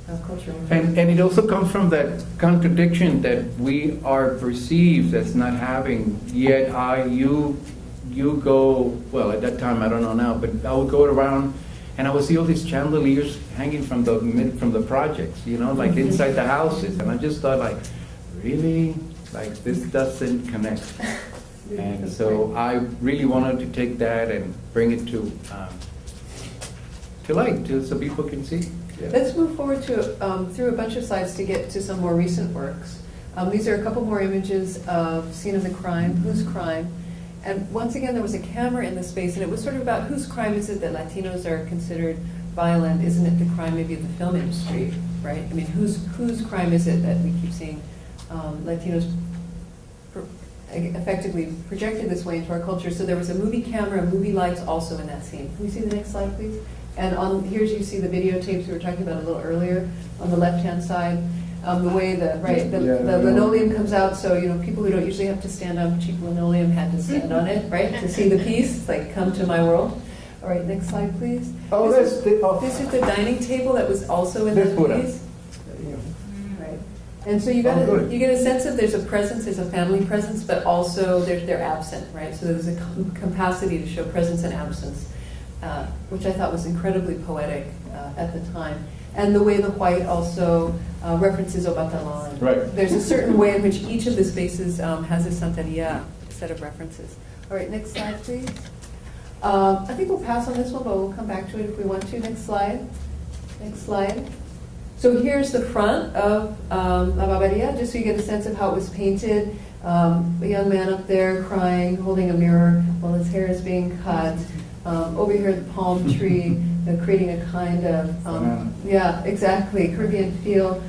of culture. And it also comes from that contradiction that we are perceived as not having, yet you go, well, at that time, I don't know now, but I would go around and I would see all these chandeliers hanging from the projects, like inside the houses. And I just thought, like, really? Like, this doesn't connect. And so I really wanted to take that and bring it to light, so people can see. Yeah. Let's move forward to through a bunch of slides to get to some more recent works. These are a couple more images of scene of the crime, whose crime. And once again, there was a camera in the space, and it was sort of about whose crime is it that Latinos are considered violent? Isn't it the crime maybe of the film industry, right? I mean, whose crime is it that we keep seeing Latinos effectively projected this way into our culture? So there was a movie camera, movie lights also in that scene. Can we see the next slide, please? And here you see the videotapes we were talking about a little earlier on the left-hand side. The way the linoleum comes out, so people who don't usually have to stand on cheap linoleum had to stand on it, right, to see the piece. It's like, come to my world. All right, next slide, please. Oh, this this is the dining table that was also in This that Buddha. piece. Right. And so you good. get a sense of there's a presence, there's a family presence, but also they're absent, right? So there's a capacity to show presence and absence, which I thought was incredibly poetic at the time. And the way the white also references Obatalan. Right. There's a certain way in which each of the spaces has a Santeria set of references. All right, next slide, please. I think we'll pass on this one, but we'll come back to it if we want to. Next slide. Next slide. So here's the front of La Barberia, just so you get a sense of how it was painted. A young man up there crying, holding a mirror while his hair is being cut. Over here, the palm tree, creating a kind of, yeah, exactly, Caribbean feel.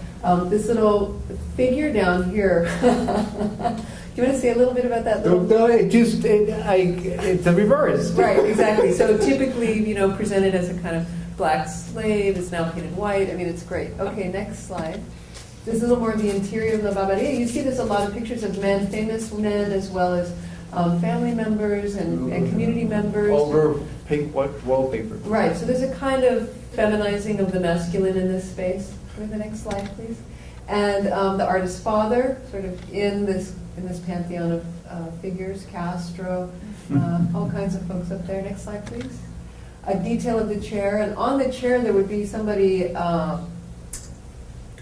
This little figure down here. Do you want to say a little bit about that? No, it's the reverse. Right, exactly. So typically, presented as a kind of black slave, it's now painted white. I mean, it's great. Okay, next slide. This is a little more of the interior of the Barbaria. You see there's a lot of pictures of men, famous men, as well as family members and community members. Over pink wallpaper. Right, so there's a kind of feminizing of the masculine in this space. Go to the next slide, please. And the artist's father, sort of in this pantheon of figures, Castro, all kinds of folks up there. Next slide, please. A detail of the chair, and on the chair there would be somebody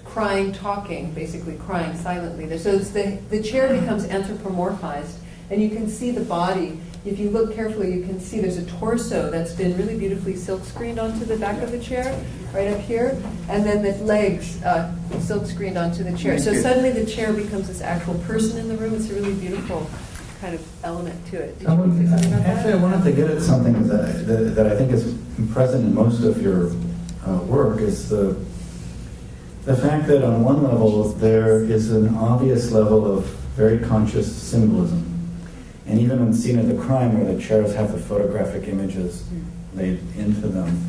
crying, talking, basically crying silently. So it's the chair becomes anthropomorphized, and you can see the body. If you look carefully, you can see there's a torso that's been really beautifully silk screened onto the back of the chair, right up here, and then the legs silk screened onto the chair. So suddenly the chair becomes this actual person in the room. It's a really beautiful kind of element to it. Did you want to say something about that? Actually, I wanted to get at something that I think is present in most of your work, is the fact that on one level there is an obvious level of very conscious symbolism. And even in the scene of the crime where the chairs have the photographic images laid into them.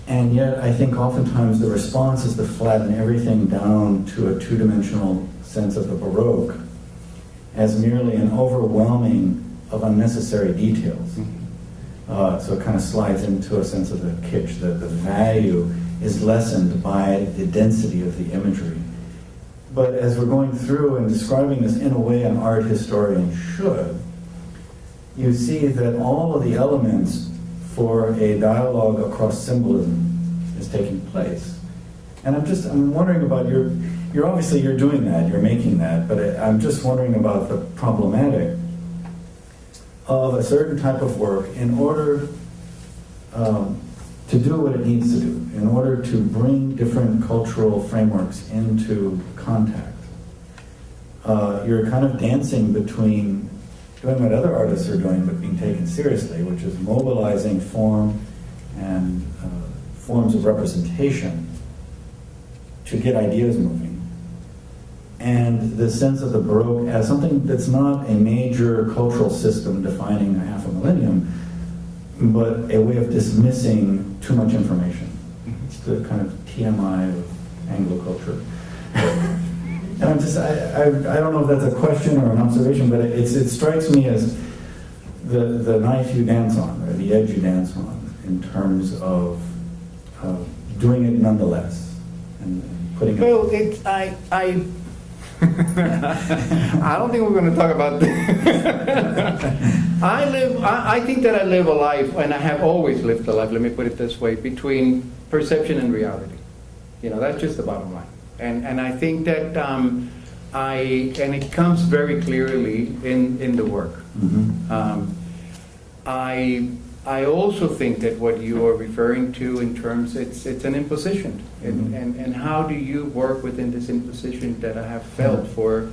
And yet I think oftentimes the response is to flatten everything down to a two-dimensional sense of the Baroque as merely an overwhelming of unnecessary details. So it kind of slides into a sense of the kitsch, that the value is lessened by the density of the imagery. But as we're going through and describing this in a way an art historian should, you see that all of the elements for a dialogue across symbolism is taking place. And I'm wondering about you're obviously doing that, you're making that, but I'm just wondering about the problematic of a certain type of work in order to do what it needs to do, in order to bring different cultural frameworks into contact. You're kind of dancing between doing what other artists are doing but being taken seriously, which is mobilizing form and forms of representation to get ideas moving. And the sense of the Baroque as something that's not a major cultural system defining a half a millennium, but a way of dismissing too much information. It's the kind of TMI of Anglo culture. And I don't know if that's a question or an observation, but it strikes me as the knife you dance on, or the edge you dance on, in terms of doing it nonetheless, and putting it... Well, I don't think we're going to talk about this. I think that I live a life, and I have always lived a life, let me put it this way, between perception and reality. That's just the bottom line. And I think that and it comes very clearly in the work. Mm-hmm. I also think that what you are referring to in terms, it's an imposition. Mm-hmm. And how do you work within this imposition that I have felt for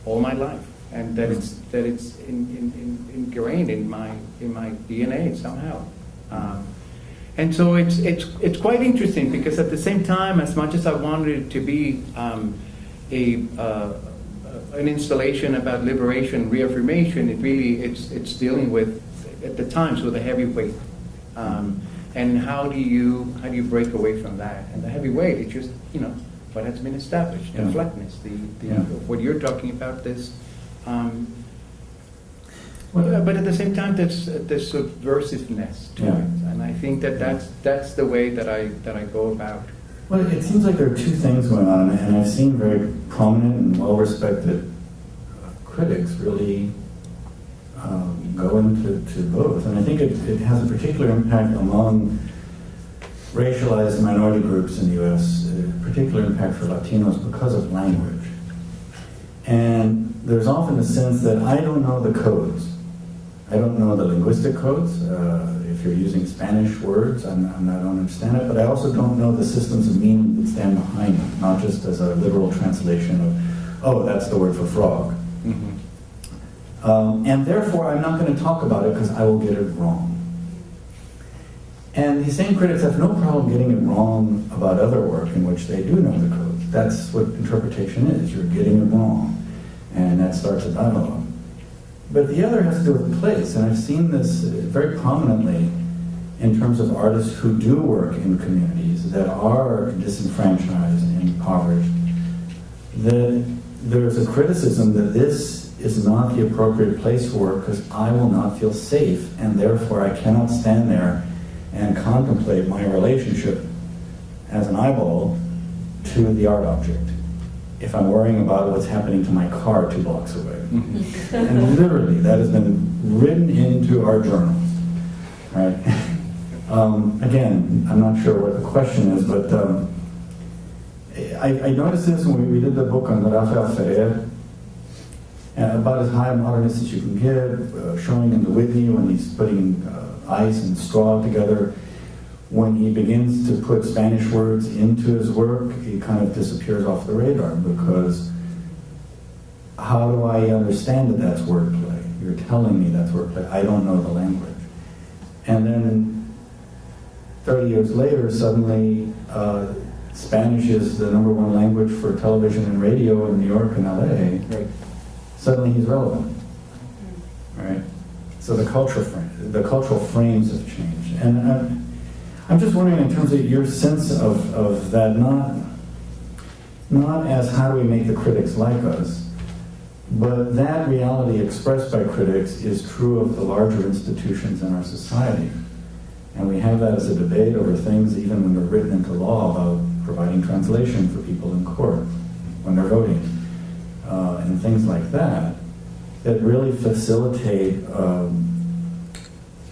all my life? And that it's ingrained in my DNA somehow. And so it's quite interesting, because at the same time, as much as I wanted it to be an installation about liberation, reaffirmation, it's dealing with, at the times, with a heavy weight. And how do you break away from that? And the heavy weight is just what has been established, the flatness, what you're talking about, this. But at the same time, there's subversiveness to it, and I think that's the way that I go about. Well, it seems like there are two things going on, and I've seen very prominent and well-respected critics really go into both, and I think it has a particular impact among racialized minority groups in the U.S., a particular impact for Latinos because of language. And there's often a sense that I don't know the codes. I don't know the linguistic codes. If you're using Spanish words, I don't understand it, but I also don't know the systems of meaning that stand behind it, not just as a literal translation of, oh, that's the word for frog. Mm-hmm. And therefore, I'm not going to talk about it because I will get it wrong. And these same critics have no problem getting it wrong about other work in which they do know the codes. That's what interpretation is. You're getting it wrong. And that starts a dialogue. But the other has to do with place, and I've seen this very prominently in terms of artists who do work in communities that are disenfranchised and impoverished, that there's a criticism that this is not the appropriate place for work because I will not feel safe, and therefore I cannot stand there and contemplate my relationship as an eyeball to the art object if I'm worrying about what's happening to my car 2 blocks away. And literally, that has been written into our journals, right? Again, I'm not sure what the question is, but I noticed this when we did the book on Rafael Ferrer, about as high a modernist as you can get, showing in the Whitney when he's putting ice and straw together. When he begins to put Spanish words into his work, he kind of disappears off the radar, because how do I understand that that's wordplay? You're telling me that's wordplay. I don't know the language. And then 30 years later, suddenly Spanish is the #1 language for television and radio in New York and LA. Right. Suddenly he's relevant. Right? So the cultural frames have changed. And I'm just wondering, in terms of your sense of that, not as how do we make the critics like us, but that reality expressed by critics is true of the larger institutions in our society. And we have that as a debate over things, even when they're written into law, about providing translation for people in court when they're voting, and things like that, that really facilitate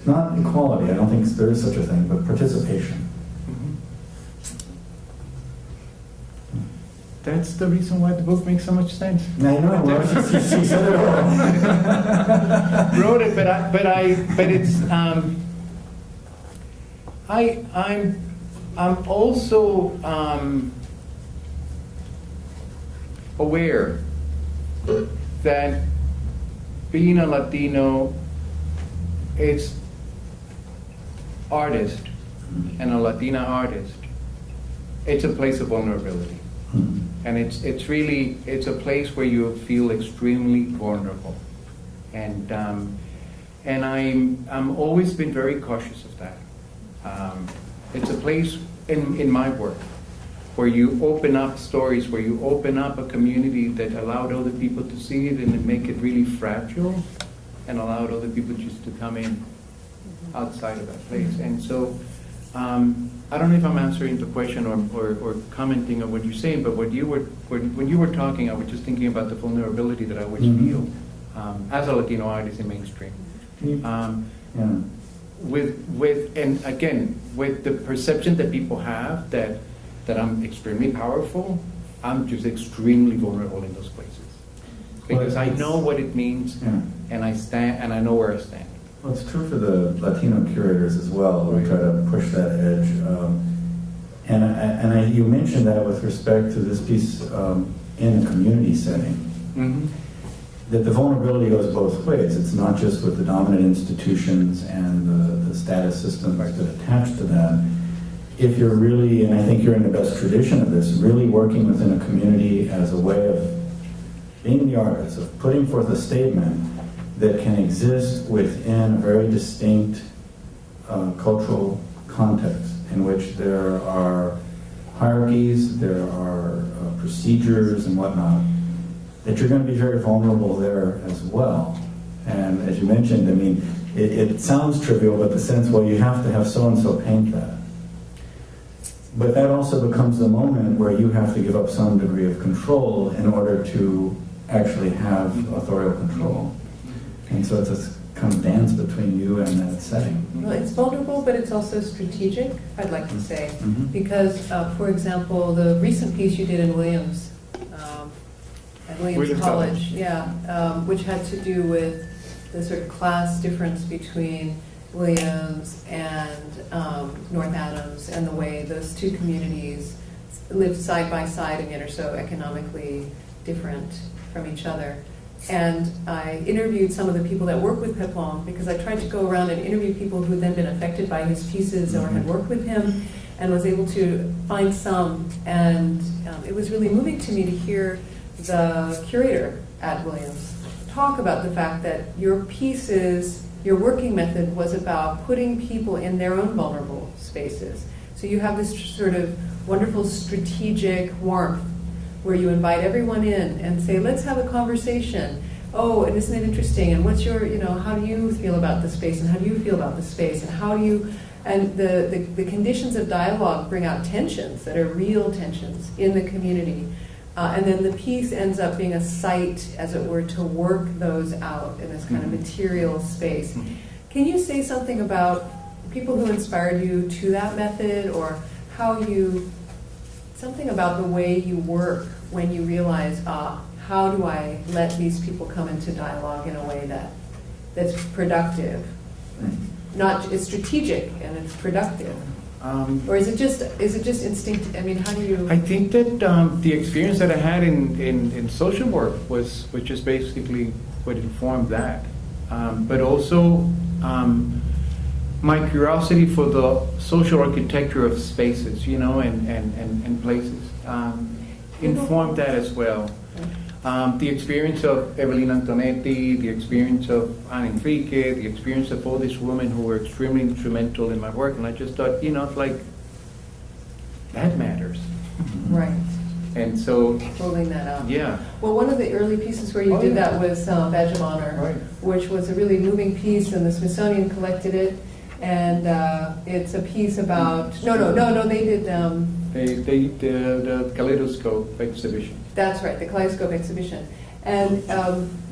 not equality, I don't think there is such a thing, but participation. That's the reason why the book makes so much sense. I know, well, she said it all. Wrote it, but it's I'm also aware that being a Latino, it's artist and a Latina artist, it's a place of vulnerability. And it's really a place where you feel extremely vulnerable, and I'm always been very cautious of that. It's a place in my work where you open up stories, where you open up a community that allowed other people to see it and make it really fragile, and allowed other people just to come in outside of that place. And so I don't know if I'm answering the question or commenting on what you're saying, but when you were talking, I was just thinking about the vulnerability that I would feel as a Latino artist in mainstream. And again, with the perception that people have that I'm extremely powerful, I'm just extremely vulnerable in those places, because I know what it means, and I know where I stand. Well, it's true for the Latino curators as well. We try to push that edge. You mentioned that with respect to this piece in a community setting, that the vulnerability goes both ways. It's not just with the dominant institutions and the status systems that attach to that. If you're really, and I think you're in the best tradition of this, really working within a community as a way of being the artist, of putting forth a statement that can exist within a very distinct cultural context in which there are hierarchies, there are procedures and whatnot, that you're going to be very vulnerable there as well. And as you mentioned, I mean, it sounds trivial, but the sense, well, you have to have so-and-so paint that. But that also becomes the moment where you have to give up some degree of control in order to actually have authorial control. And so it's a kind of dance between you and that setting. Well, it's vulnerable, but it's also strategic, I'd like to say. Because, for example, the recent piece you did in Williams, at Williams College, which had to do with the sort of class difference between Williams and North Adams, and the way those two communities live side by side and yet are so economically different from each other. And I interviewed some of the people that work with Pepón, because I tried to go around and interview people who had then been affected by his pieces or had worked with him, and was able to find some. And it was really moving to me to hear the curator at Williams talk about the fact that your pieces, your working method was about putting people in their own vulnerable spaces. So you have this sort of wonderful strategic warmth where you invite everyone in and say, let's have a conversation. Oh, and isn't it interesting? And what's your, how do you feel about the space? And how do you feel about the space? And how do you, and the conditions of dialogue bring out tensions that are real tensions in the community. And then the piece ends up being a site, as it were, to work those out in this kind of material space. Can you say something about people who inspired you to that method, or how you, something about the way you work when you realize, how do I let these people come into dialogue in a way that's productive? Not, it's strategic and it's productive. Or is it just instinct? I mean, how do you? I think that the experience that I had in social work was just basically what informed that. But also my curiosity for the social architecture of spaces, and places, informed that as well. The experience of Evelina Antonetti, the experience of Ana Enrique, the experience of all these women who were extremely instrumental in my work, and I just thought, it's like, that matters. Right. And so, Pulling that out. yeah. Well, one of the early pieces where you did that was Badge of Honor, Right. which was a really moving piece, and the Smithsonian collected it. And it's a piece about, no, they did, The Kaleidoscope exhibition. that's right, the Kaleidoscope exhibition. And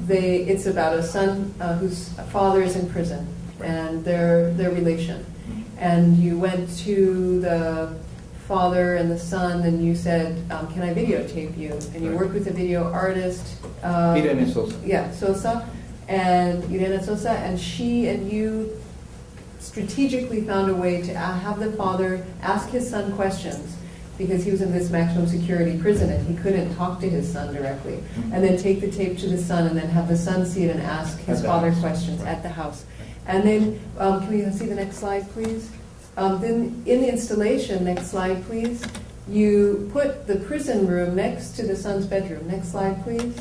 it's about a son whose father is in prison, and their relation. And you went to the father and the son, and you said, can I videotape you? And you worked with a video artist. Irene Sosa. Yeah, Sosa, and Irene Sosa, and she and you strategically found a way to have the father ask his son questions, because he was in this maximum security prison and he couldn't talk to his son directly. And then take the tape to the son, and then have the son see it and ask his father questions at the house. And then, can we see the next slide, please? Then in the installation, next slide, please, you put the prison room next to the son's bedroom. Next slide, please.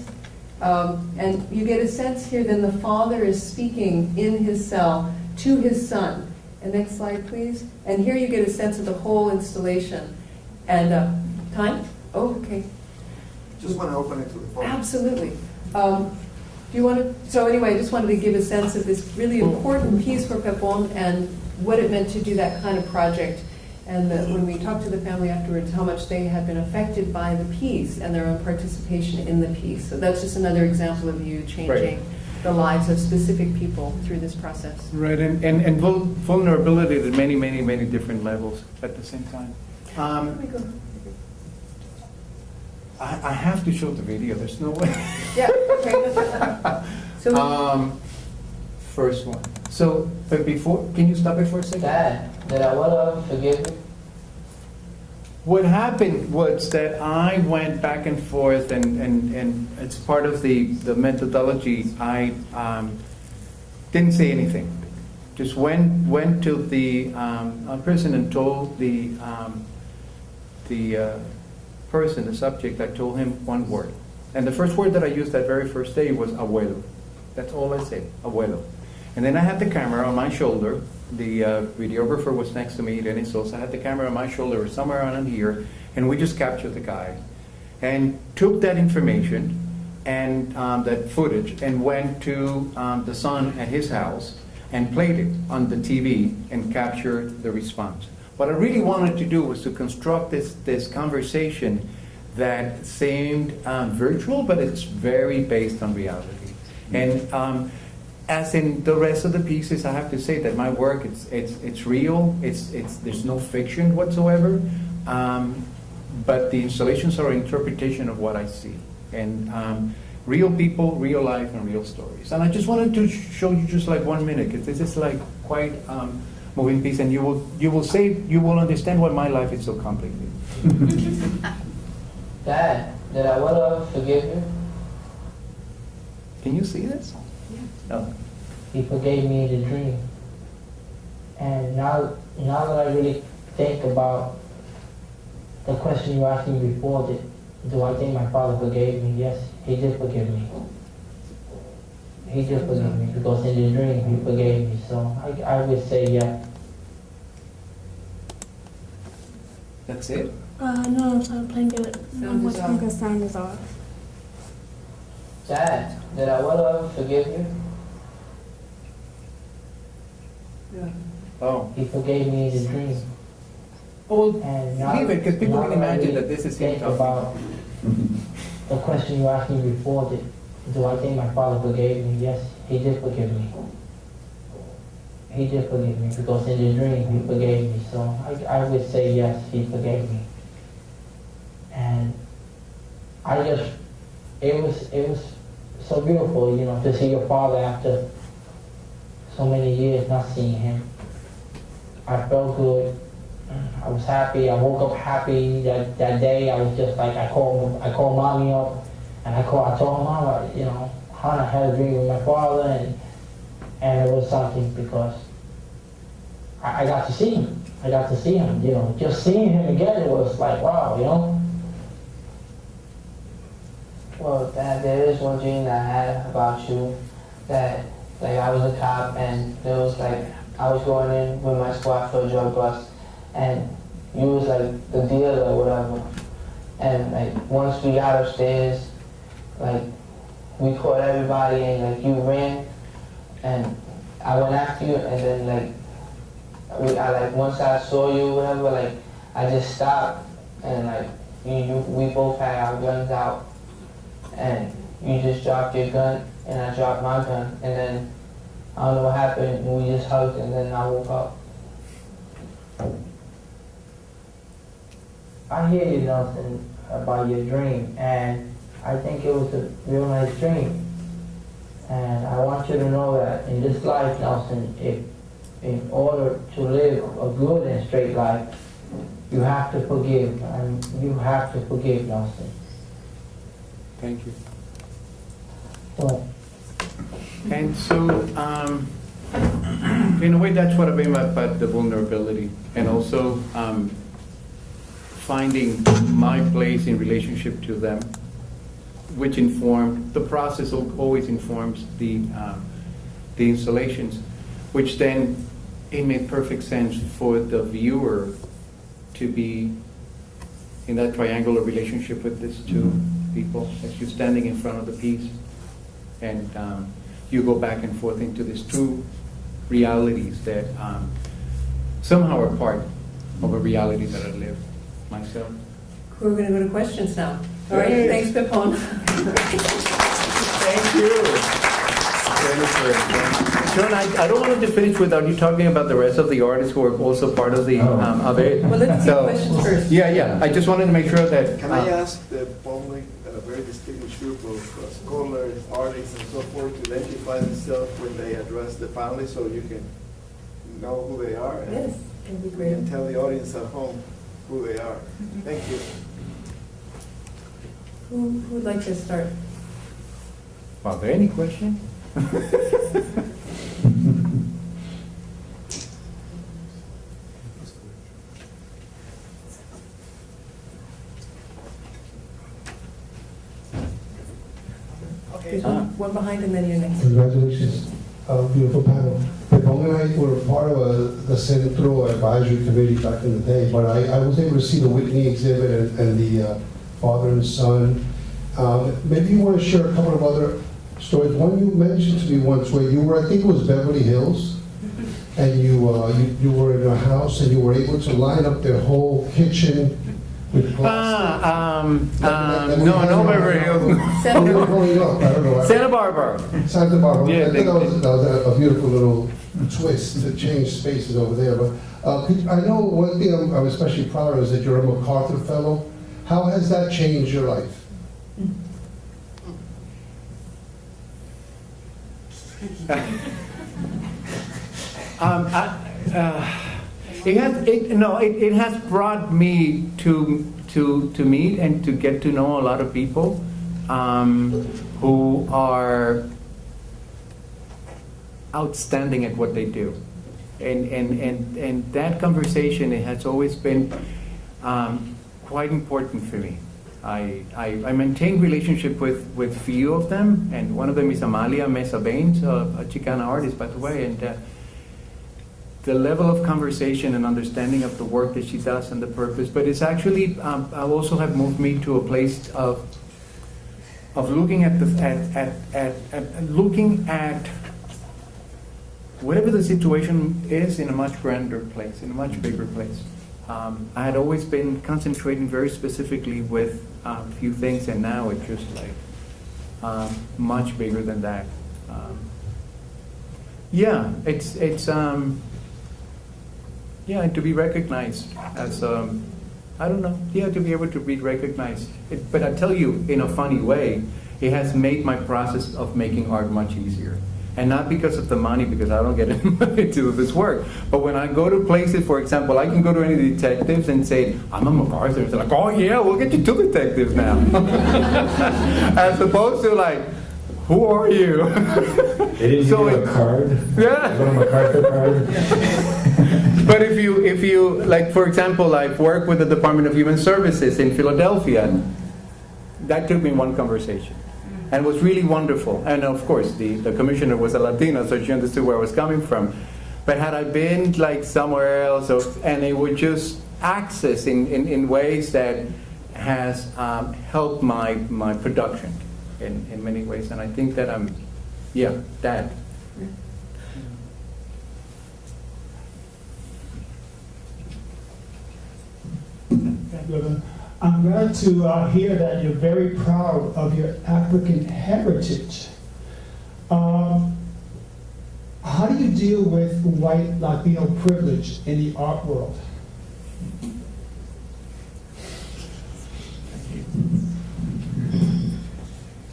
And you get a sense here, then the father is speaking in his cell to his son. And next slide, please. And here you get a sense of the whole installation. And time? Oh, okay. Just want to open it to the phone. Absolutely. Do you want to? So anyway, I just wanted to give a sense of this really important piece for Pepón and what it meant to do that kind of project. And when we talked to the family afterwards, how much they had been affected by the piece and their own participation in the piece. So that's just another example of you changing the lives of specific people through this process. Right, and vulnerability at many, many, many different levels at the same time. Let me go. I have to show the video, there's no way. Yeah, okay. So, First one. So, but before, can you stop it for a second? Dad, did Abuela forgive you? What happened was that I went back and forth, and it's part of the methodology. I didn't say anything. Just went to the person and told the person, the subject, I told him one word. And the first word that I used that very first day was abuelo. That's all I said, abuelo. And then I had the camera on my shoulder. The videographer was next to me, Irene Sosa. I had the camera on my shoulder or somewhere around here, and we just captured the guy and took that information and that footage and went to the son at his house and played it on the TV and captured the response. What I really wanted to do was to construct this conversation that seemed virtual, but it's very based on reality. And as in the rest of the pieces, I have to say that my work, it's real. There's no fiction whatsoever. But the installations are an interpretation of what I see. And real people, real life, and real stories. And I just wanted to show you just like 1 minute, because this is like quite moving piece, and you will understand why my life is so complicated. Dad, did Abuela forgive you? Can you see this? No. He forgave me the dream. And now that I really think about the question you asked me before, do I think my father forgave me? Yes, he did forgive me. He did forgive me because in the dream he forgave me. So I would say yes. That's it? No, so I'm playing it. Sound is off. Sound is off. Dad, did I ever forgive you? Yeah. Oh. He forgave me in the dream. Well, And now, leave it, because people now can that I imagine really that this is think him talking. about the question you asked me before, do I think my father forgave me? Yes, he did forgive me. He did forgive me because in the dream he forgave me. So I would say yes, he forgave me. And it was so beautiful, to see your father after so many years not seeing him. I felt good. I was happy. I woke up happy that day. I was just like, I called mommy up, and I told her, Mama, Hannah had a dream with my father, and it was something because I got to see him. I got to see him. Just seeing him again, it was like, wow. Well, Dad, there is one dream that I had about you, that I was a cop, and there was I was going in with my squad for a drug bust, and you was the dealer or whatever. And once we got upstairs, we caught everybody, and you ran, and I went after you, and then once I saw you, whatever, I just stopped, and we both had our guns out, and you just dropped your gun, and I dropped my gun, and then I don't know what happened, we just hugged, and then I woke up. I hear you, Nelson, about your dream, and I think it was a real nice dream. And I want you to know that in this life, Nelson, in order to live a good and straight life, you have to forgive, and you have to forgive, Nelson. Thank you. So, And so, in a way, that's what I mean about the vulnerability, and also finding my place in relationship to them, which informed the process. Always informs the installations, which then it made perfect sense for the viewer to be in that triangular relationship with these two people as you're standing in front of the piece, and you go back and forth into these two realities that somehow are part of a reality that I live myself. We're going to go to questions now. All right, Yes. thanks, Pepón. Thank you. John, I don't want to finish without you talking about the rest of the artists who are also part of the of it. Well, let's do questions first. Yeah. I just wanted to make sure that. Can I ask the public, a very distinguished group of scholars, artists, and so forth, to identify themselves when they address the panel so you can know who they are? And Yes, that'd be you great. can tell the audience at home who they are. Thank you. Who would like to start? Are there any questions? There's one behind and then you're next. Congratulations, beautiful panel. Pepón and I were part of the Centro Advisory Committee back in the day, but I was able to see the Whitney exhibit and the father and son. Maybe you want to share a couple of other stories. One you mentioned to me once where you were, I think it was Beverly Hills, and you were in a house and you were able to line up their whole kitchen with plastic. No, Beverly Hills. Oh, you were growing up, I don't know. Santa Barbara. Santa Barbara. Yeah, I think that was a beautiful little twist to change spaces over there. But I know one thing I'm especially proud of is that you're a MacArthur Fellow. How has that changed your life? It has brought me to meet and to get to know a lot of people who are outstanding at what they do. And that conversation, it has always been quite important for me. I maintain relationship with few of them, and one of them is Amalia Mesa Baines, a Chicana artist, by the way, and the level of conversation and understanding of the work that she does and the purpose. But it's actually also have moved me to a place of looking at looking at whatever the situation is in a much grander place, in a much bigger place. I had always been concentrating very specifically with a few things, and now it's just like much bigger than that. Yeah, it's yeah, and to be recognized as I don't know, yeah, to be able to be recognized. But I tell you, in a funny way, it has made my process of making art much easier. And not because of the money, because I don't get any money to do this work. But when I go to places, for example, I can go to any detectives and say, I'm a MacArthur. They're like, oh yeah, we'll get you two detectives now. As opposed to like, who are you? They didn't give you a card? Yeah. A little MacArthur card? But if you, like for example, I've worked with the Department of Human Services in Philadelphia. That took me one conversation. And it was really wonderful. And of course, the commissioner was a Latina, so she understood where I was coming from. But had I been like somewhere else, and it would just access in ways that has helped my production in many ways. And I think that that. I'm glad to hear that you're very proud of your African heritage. How do you deal with white Latino privilege in the art world?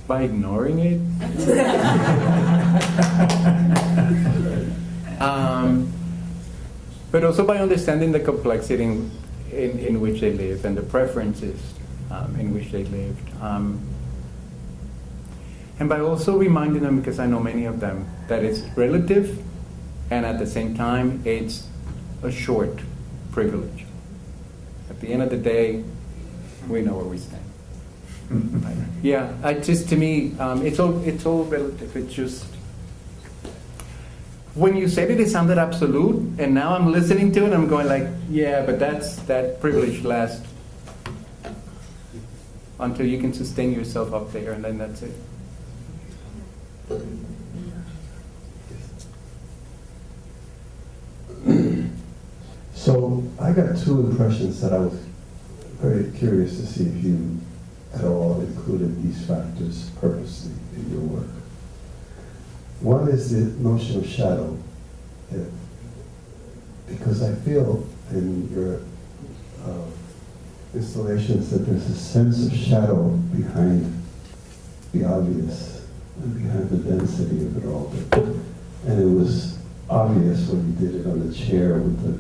By ignoring it? But also by understanding the complexity in which they live and the preferences in which they lived. And by also reminding them, because I know many of them, that it's relative and at the same time it's a short privilege. At the end of the day, we know where we stand. Yeah, to me, it's all relative. It's just, when you said it sounded absolute, and now I'm listening to it, I'm going like, yeah, but that privilege lasts until you can sustain yourself up there, and then that's it. So I got two impressions that I was very curious to see if you at all included these factors purposely in your work. One is the notion of shadow, because I feel in your installations that there's a sense of shadow behind the obvious and behind the density of it all. And it was obvious when you did it on the chair with the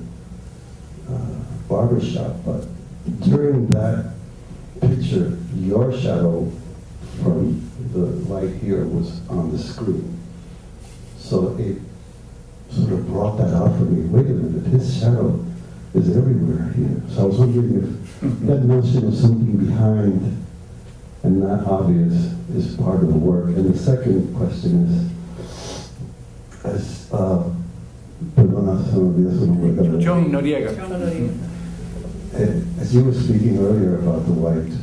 barbershop, but during that picture, your shadow from the light here was on the screen. So it sort of brought that out for me. Wait a minute, his shadow is everywhere here. So I was wondering if that notion of something behind and not obvious is part of the work. And the second question is, John Noriega. As you were speaking earlier about the white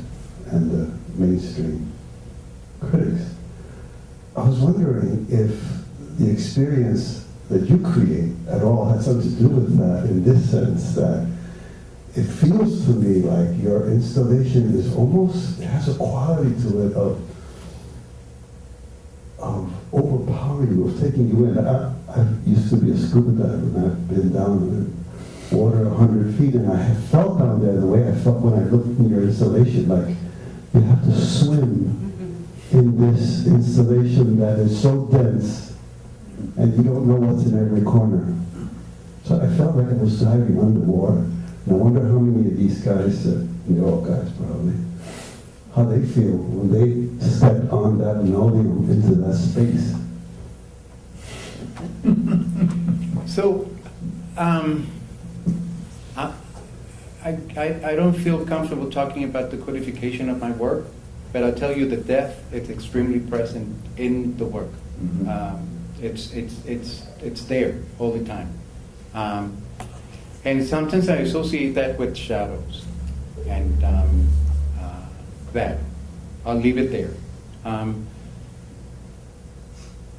and the mainstream critics, I was wondering if the experience that you create at all had something to do with that, in this sense that it feels to me like your installation is almost, it has a quality to it of overpowering you, of taking you in. I used to be a scuba diver, and I've been down in the water 100 feet, and I have felt down there the way I felt when I looked in your installation, like you have to swim in this installation that is so dense, and you don't know what's in every corner. So I felt like I was diving underwater. And I wonder how many of these guys, they're all guys probably, how they feel when they step on that linoleum into that space. So, I don't feel comfortable talking about the codification of my work, but I'll tell you the depth is extremely present in the work. It's there all the time. And sometimes I associate that with shadows, and that. I'll leave it there. The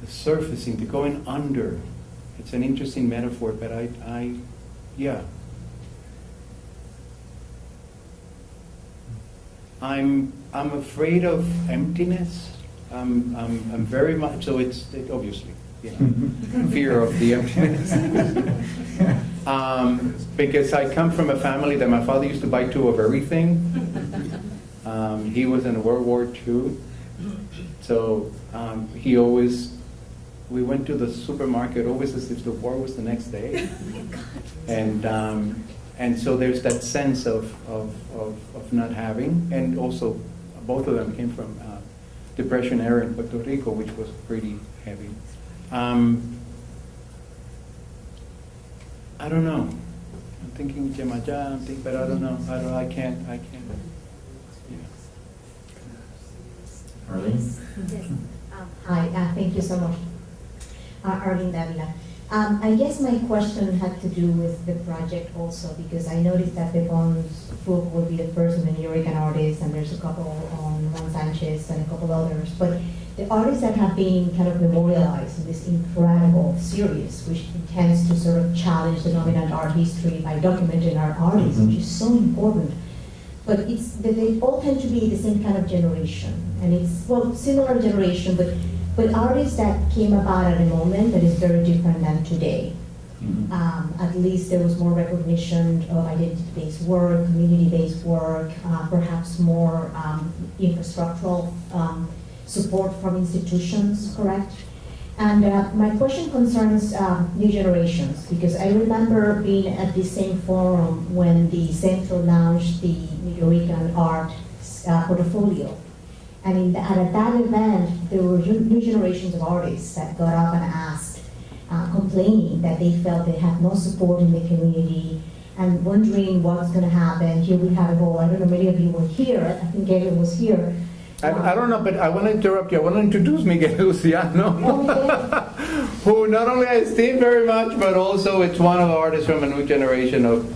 surfacing, the going under, it's an interesting metaphor, but yeah. I'm afraid of emptiness. I'm very much, so it's obviously, fear of the emptiness. Because I come from a family that my father used to buy two of everything. He was in World War II, so he always, we went to the supermarket always as if the war was the next day. And so there's that sense of not having, and also both of them came from Depression era in Puerto Rico, which was pretty heavy. I don't know. I'm thinking Jemaja, but I don't know. I can't. Yeah. Arlene? Yes. Hi, thank you so much. Arlene Davila. I guess my question had to do with the project also, because I noticed that Pepon's book will be the first on the Rican artists, and there's a couple on Juan Sanchez and a couple others. But the artists that have been kind of memorialized in this incredible series, which intends to sort of challenge the dominant art history by documenting our artists, which is so important. But they all tend to be the same kind of generation, and it's, well, similar generation, but artists that came about at a moment that is very different than today. At least there was more recognition of identity-based work, community-based work, perhaps more infrastructural support from institutions, correct? And my question concerns new generations, because I remember being at the same forum when the Centro launched the Rican art portfolio. And at that event, there were new generations of artists that got up and asked, complaining that they felt they had no support in the community and wondering what's going to happen. Here we have a whole, I don't know, many of you were here, I think Gavin was here. I don't know, but I want to interrupt you. I want to introduce Miguel Luciano, who not only I esteem very much, but also it's one of the artists from a new generation of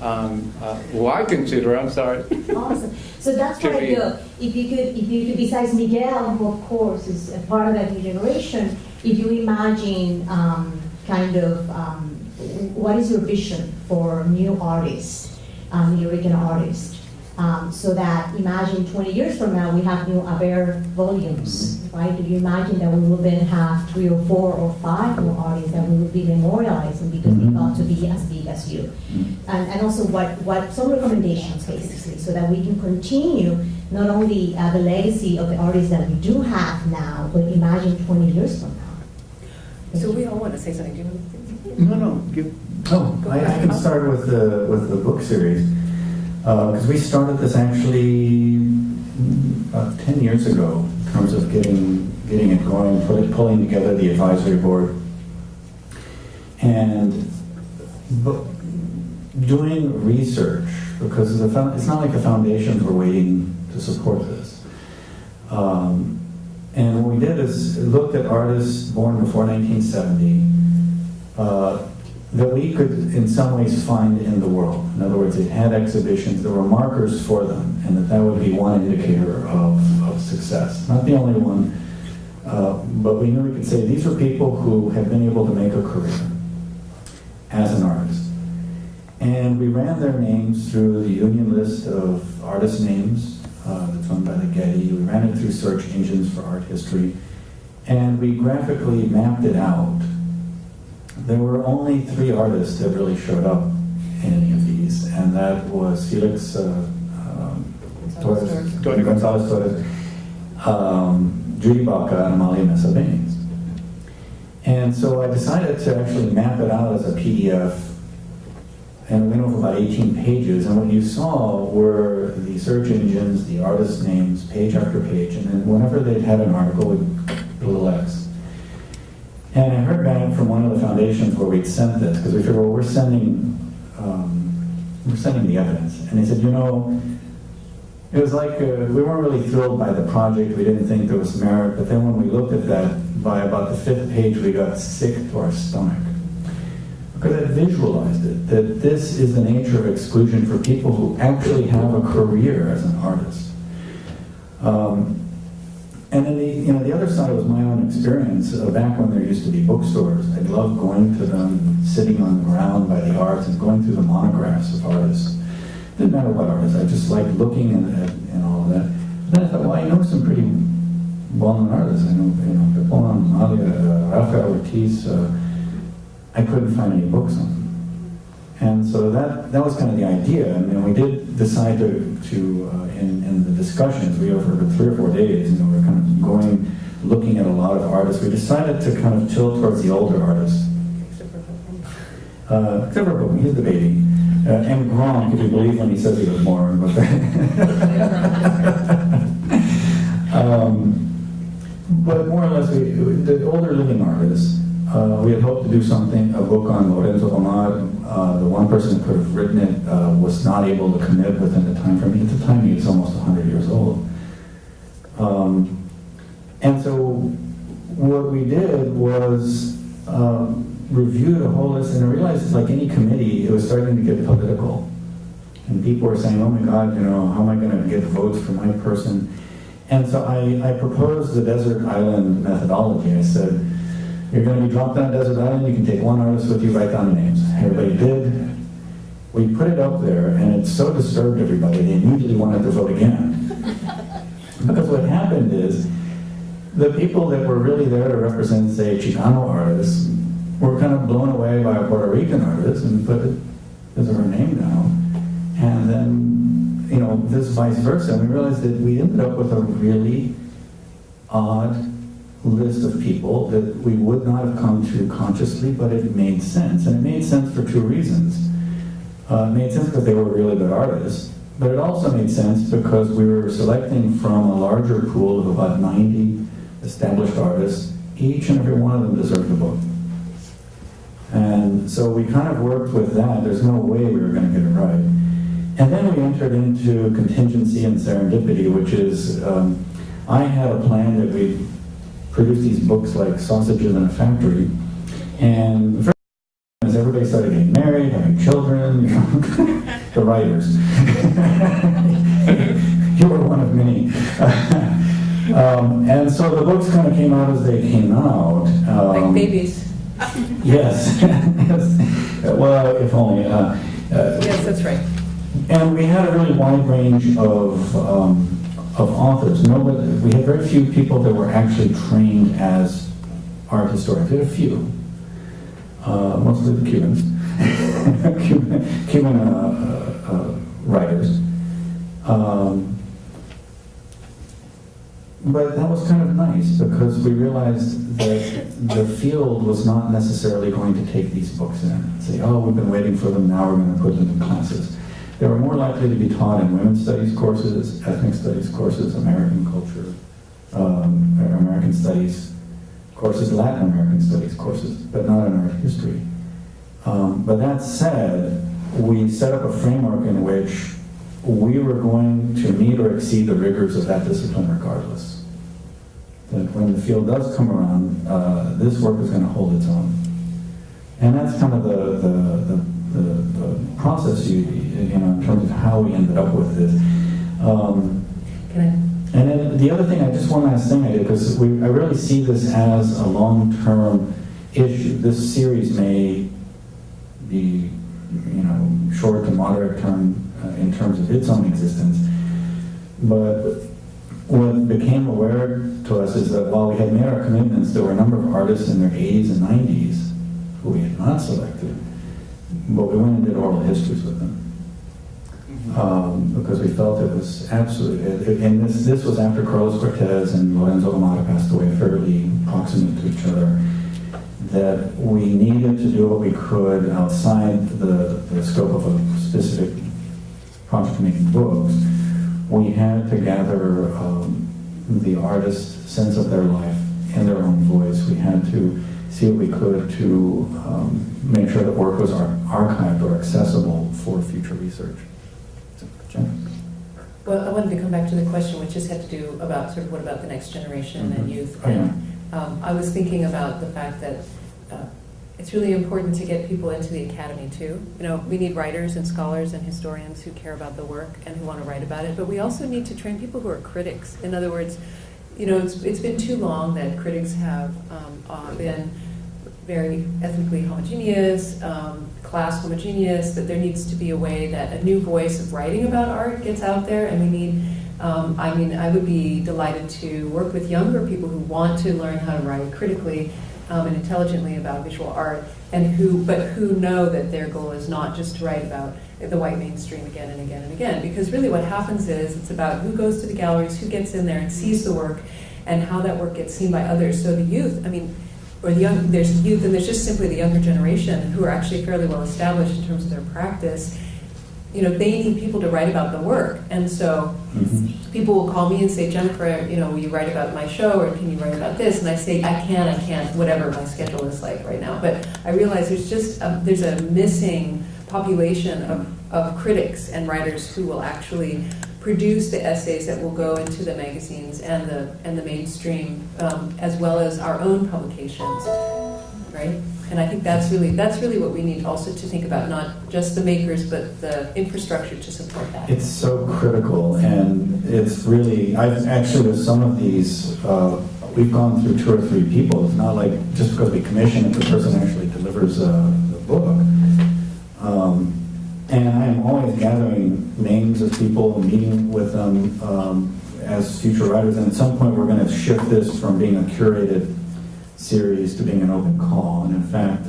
who I consider. I'm sorry. Awesome. So that's what I do. If you could, besides Miguel, who of course is a part of that new generation, if you imagine what is your vision for new artists, new Rican artists? So that imagine 20 years from now we have new Aber volumes, right? Do you imagine that we will then have 3 or 4 or 5 new artists that we will be memorializing because they got to be as big as you? And also what some recommendations basically, so that we can continue not only the legacy of the artists that we do have now, but imagine 20 years from now. So we all want to say something. Do you want to say No. I can start with the book series. Because we started this actually about 10 years ago in terms of getting it going, pulling together the advisory board, and doing research, because it's not like the foundations were waiting to support this. And what we did is looked at artists born before 1970, that we could in some ways find in the world. In other words, it had exhibitions, there were markers for them, and that would be one indicator of success. Not the only one, but we knew we could say these were people who had been able to make a career as an artist. And we ran their names through the union list of artist names that's run by the Getty. We ran it through search engines for art history, and we graphically mapped it out. There were only 3 artists that really showed up in any of these, and that was Felix Gonzalez Torres, Judy Baca, and Amalia Mesa Baines. And so I decided to actually map it out as a PDF, and it went over about 18 pages, and what you saw were the search engines, the artist names, page after page, and then whenever they'd had an article, we'd put a little X. And I heard back from one of the foundations where we'd sent this, because we figured, well, we're sending the evidence. And they said, you know, it was like we weren't really thrilled by the project. We didn't think there was merit. But then when we looked at that, by about the 5th page, we got sick to our stomach. Because I visualized it, that this is the nature of exclusion for people who actually have a career as an artist. And then the other side was my own experience. Back when there used to be bookstores, I loved going to them, sitting on the ground by the arts and going through the monographs of artists. Didn't matter what artists, I just liked looking and all of that. But then I thought, well, I know some pretty well-known artists. I know, Pepón, Rafael Ortiz. I couldn't find any books on them. And so that was kind of the idea. And we did decide to in the discussions, we over 3 or 4 days, we were kind of looking at a lot of artists. We decided to kind of tilt towards the older artists. Except for Pepón, he's the baby. And Gronk, if you believe when he says he was born. But, but more or less, the older living artists, we had hoped to do a book on Lorenzo Omar. The one person who could have written it was not able to commit within the time frame. At the time, he was almost 100 years old. And so what we did was review the whole list, and I realized it's like any committee, it was starting to get political. And people were saying, oh my God, how am I going to get votes for my person? And so I proposed the desert island methodology. I said, you're going to be dropped on a desert island, you can take one artist with you, write down the names. Everybody did. We put it up there, and it so disturbed everybody, they immediately wanted to vote again. Because what happened is, the people that were really there to represent, say, Chicano artists, were kind of blown away by a Puerto Rican artist and put her name down. And then, this vice versa. And we realized that we ended up with a really odd list of people that we would not have come to consciously, but it made sense. And it made sense for 2 reasons. It made sense because they were really good artists, but it also made sense because we were selecting from a larger pool of about 90 established artists. Each and every one of them deserved a book. And so we kind of worked with that. There's no way we were going to get it right. And then we entered into contingency and serendipity, which is, I had a plan that we'd produce these books like sausages in a factory. And the first thing is everybody started getting married, having children, the writers. You were one of many. And so the books kind of came out as they came out. Like babies. Yes. Yes. Well, if only. Yes, that's right. And we had a really wide range of authors. We had very few people that were actually trained as art historians. We had a few, mostly the Cubans, Cuban writers. But that was kind of nice because we realized that the field was not necessarily going to take these books in and say, oh, we've been waiting for them, now we're going to put them in classes. They were more likely to be taught in women's studies courses, ethnic studies courses, American culture, American studies courses, Latin American studies courses, but not in art history. But that said, we set up a framework in which we were going to meet or exceed the rigors of that discipline regardless. That when the field does come around, this work is going to hold its own. And that's kind of the process, in terms of how we ended up with this. And then the other thing, one last thing I did, because I really see this as a long-term issue. This series may be, short to moderate term in terms of its own existence, but what became aware to us is that while we had made our commitments, there were a number of artists in their 80s and 90s who we had not selected, but we went and did oral histories with them. Because we felt it was absolutely, and this was after Carlos Cortez and Lorenzo Omar passed away, fairly proximate to each other, that we needed to do what we could outside the scope of a specific project making books. We had to gather the artist's sense of their life in their own voice. We had to see what we could to make sure that work was archived or accessible for future research. Jen? Well, I wanted to come back to the question, which just had to do about sort of what about the next generation and youth. Oh, yeah. And I was thinking about the fact that it's really important to get people into the academy too. You know, we need writers and scholars and historians who care about the work and who want to write about it, but we also need to train people who are critics. In other words, you know, it's been too long that critics have been very ethnically homogeneous, class homogeneous, that there needs to be a way that a new voice of writing about art gets out there, and we need, I mean, I would be delighted to work with younger people who want to learn how to write critically and intelligently about visual art, and who know that their goal is not just to write about the white mainstream again and again and again, because really what happens is it's about who goes to the galleries, who gets in there and sees the work, and how that work gets seen by others. So the youth, I mean, or the young, there's youth and there's just simply the younger generation who are actually fairly well established in terms of their practice. You know, they need people to write about the work. And so people will call me and say, Jennifer, you know, will you write about my show, or can you write about this? And I say, I can't, whatever my schedule is like right now. But I realize there's just, there's a missing population of critics and writers who will actually produce the essays that will go into the magazines and the mainstream, as well as our own publications, right? And I think that's really what we need also to think about, not just the makers, but the infrastructure to support that. It's so critical, and it's really, I've actually, with some of these, we've gone through 2 or 3 people. It's not like just because we commission it, the person actually delivers the book. And I'm always gathering names of people, meeting with them as future writers, and at some point we're going to shift this from being a curated series to being an open call. And in fact,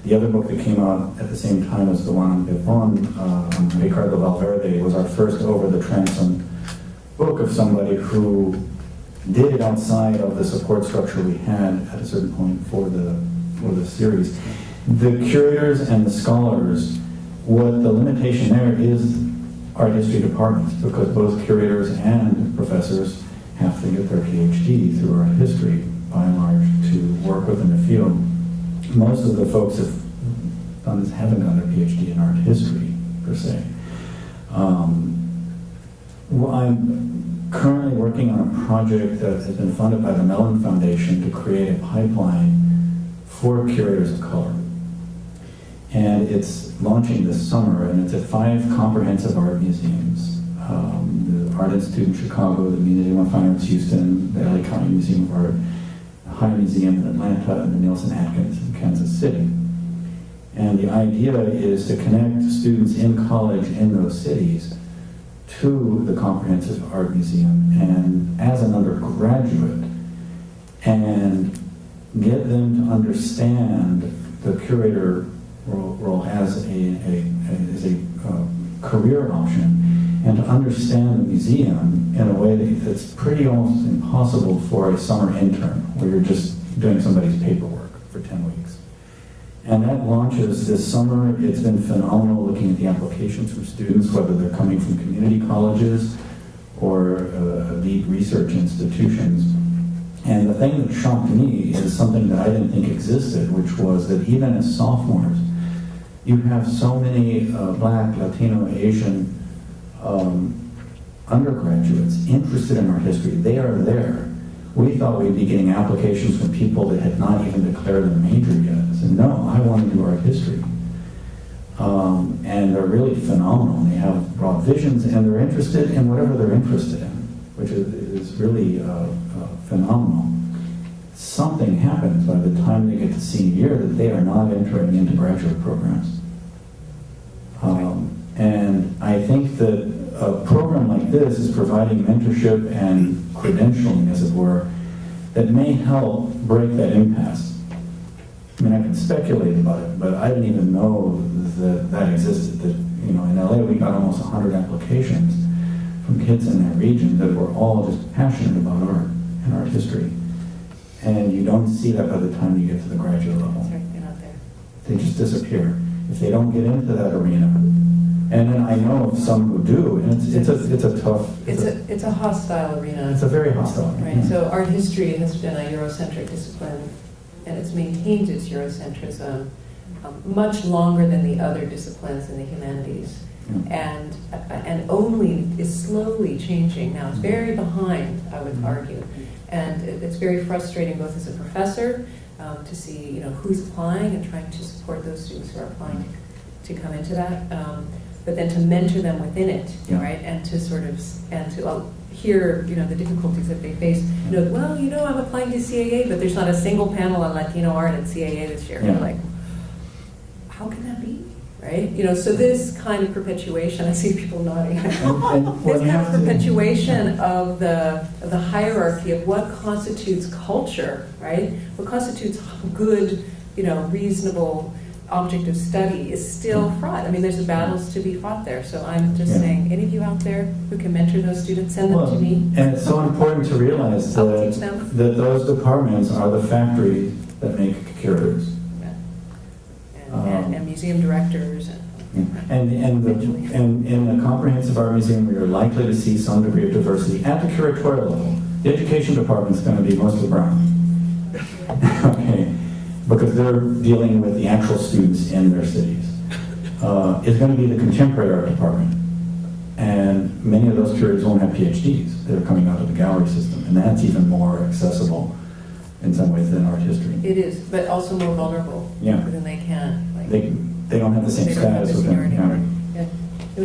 the other book that came out at the same time as the one on Pepón, Ricardo Valverde, was our first over-the-transom book of somebody who did it outside of the support structure we had at a certain point for the series. The curators and the scholars, what the limitation there is art history departments, because both curators and professors have to get their PhD through art history, by and large, to work within the field. Most of the folks have done this haven't done their PhD in art history, per se. Well, I'm currently working on a project that has been funded by the Mellon Foundation to create a pipeline for curators of color. And it's launching this summer, and it's at 5 comprehensive art museums. The Art Institute in Chicago, the Museum of Fine Arts Houston, the LA County Museum of Art, the High Museum in Atlanta, and the Nielsen Atkins in Kansas City. And the idea is to connect students in college in those cities to the Comprehensive Art Museum, and as an undergraduate, and get them to understand the curator role as a career option, and to understand the museum in a way that's pretty almost impossible for a summer intern, where you're just doing somebody's paperwork for 10 weeks. And that launches this summer. It's been phenomenal looking at the applications from students, whether they're coming from community colleges or elite research institutions. And the thing that shocked me is something that I didn't think existed, which was that even as sophomores, you have so many Black, Latino, Asian undergraduates interested in art history. They are there. We thought we'd be getting applications from people that had not even declared their major yet. I said, no, I want to do art history. And they're really phenomenal. They have broad visions, and they're interested in whatever they're interested in, which is really phenomenal. Something happens by the time they get to senior year that they are not entering into graduate programs. And I think that a program like this is providing mentorship and credentialing, as it were, that may help break that impasse. I mean, I can speculate about it, but I didn't even know that existed. That, you know, in LA we got almost 100 applications from kids in that region that were all just passionate about art and art history. And you don't see that by the time you get to the graduate level. That's right, they're not there. They just disappear if they don't get into that arena. And then I know of some who do, and it's a tough. It's a hostile arena. It's a very hostile arena. Right. So art history has been a Eurocentric discipline and it's maintained its Eurocentrism much longer than the other disciplines in the humanities, and only is slowly changing now. It's very behind, I would argue, and it's very frustrating both as a professor to see who's applying and trying to support those students who are applying to come into that, but then to mentor them within it, right, and to sort of hear the difficulties that they face. Well, I'm applying to CAA, but there's not a single panel on Latino art at CAA this year. Yeah. Like, how can that be, right? So this kind of perpetuation, I see people nodding. And This kind of perpetuation of the hierarchy of what constitutes culture, right? What constitutes good, reasonable object of study is still fraught. I mean, there's battles to be fought there. So I'm just saying, any of you out there who can mentor those students, send them to me. And it's so important to realize I'll teach them. that those departments are the factory that make curators. And museum directors. And in a comprehensive art museum, we are likely to see some degree of diversity at the curatorial level. The education department is going to be mostly brown. Okay. Because they're dealing with the actual students in their cities. It's going to be the contemporary art department. And many of those curators won't have PhDs. They're coming out of the gallery system. And that's even more accessible in some ways than art history. It is, but also more vulnerable. Yeah. Than they can. They don't have the same They don't have status the within the seniority. county.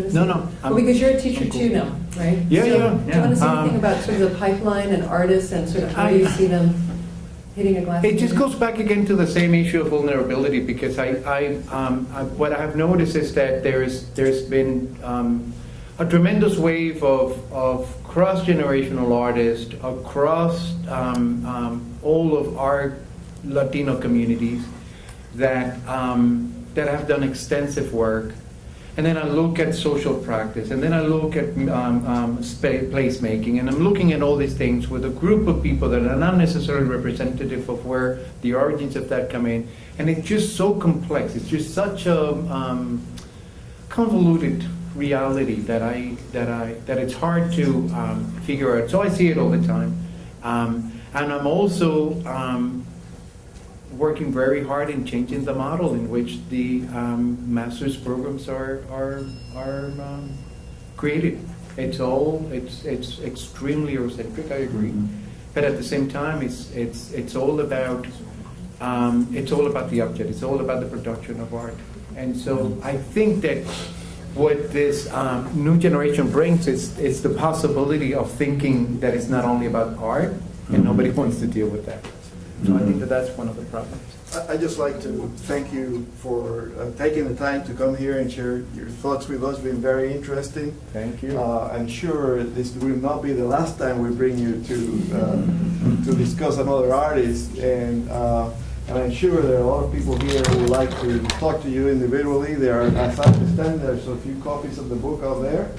Yeah. No. Well, because you're a teacher too now, right? Yeah, So, yeah. Do you want to say anything about sort of the pipeline and artists and sort of how do you see them hitting a glass It just ceiling? goes back again to the same issue of vulnerability, because what I have noticed is that there's been a tremendous wave of cross-generational artists across all of our Latino communities that have done extensive work. And then I look at social practice, and then I look at placemaking, and I'm looking at all these things with a group of people that are not necessarily representative of where the origins of that come in. And it's just so complex. It's just such a convoluted reality that it's hard to figure out. So I see it all the time, and I'm also working very hard in changing the model in which the master's programs are created. It's extremely Eurocentric, I agree, but at the same time, it's all about the object. It's all about the production of art, and so I think that what this new generation brings is the possibility of thinking that it's not only about art, and nobody wants to deal with that. So I think that's one of the problems. I'd just like to thank you for taking the time to come here and share your thoughts with us. It's been very interesting. Thank you. I'm sure this will not be the last time we bring you to discuss another artist, and I'm sure there are a lot of people here who would like to talk to you individually. There are, as I understand, there's a few copies of the book out there.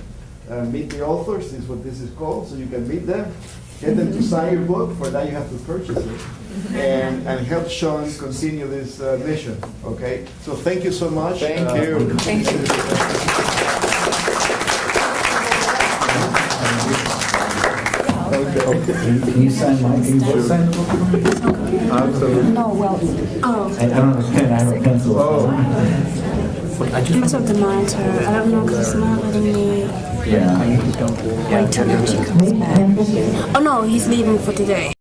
Meet the authors is what this is called, so you can meet them. Get them to sign your book. For that, you have to purchase it, and help Sean continue this mission. Okay. So thank you so much. Thank you. Thank you. Can you sign mine? Can you both sign the book? Absolutely. No, well, I don't have a pen, I have a pencil. it's of the monitor. I don't know because it's not letting me Yeah. wait till she comes back. Oh no, he's leaving for today.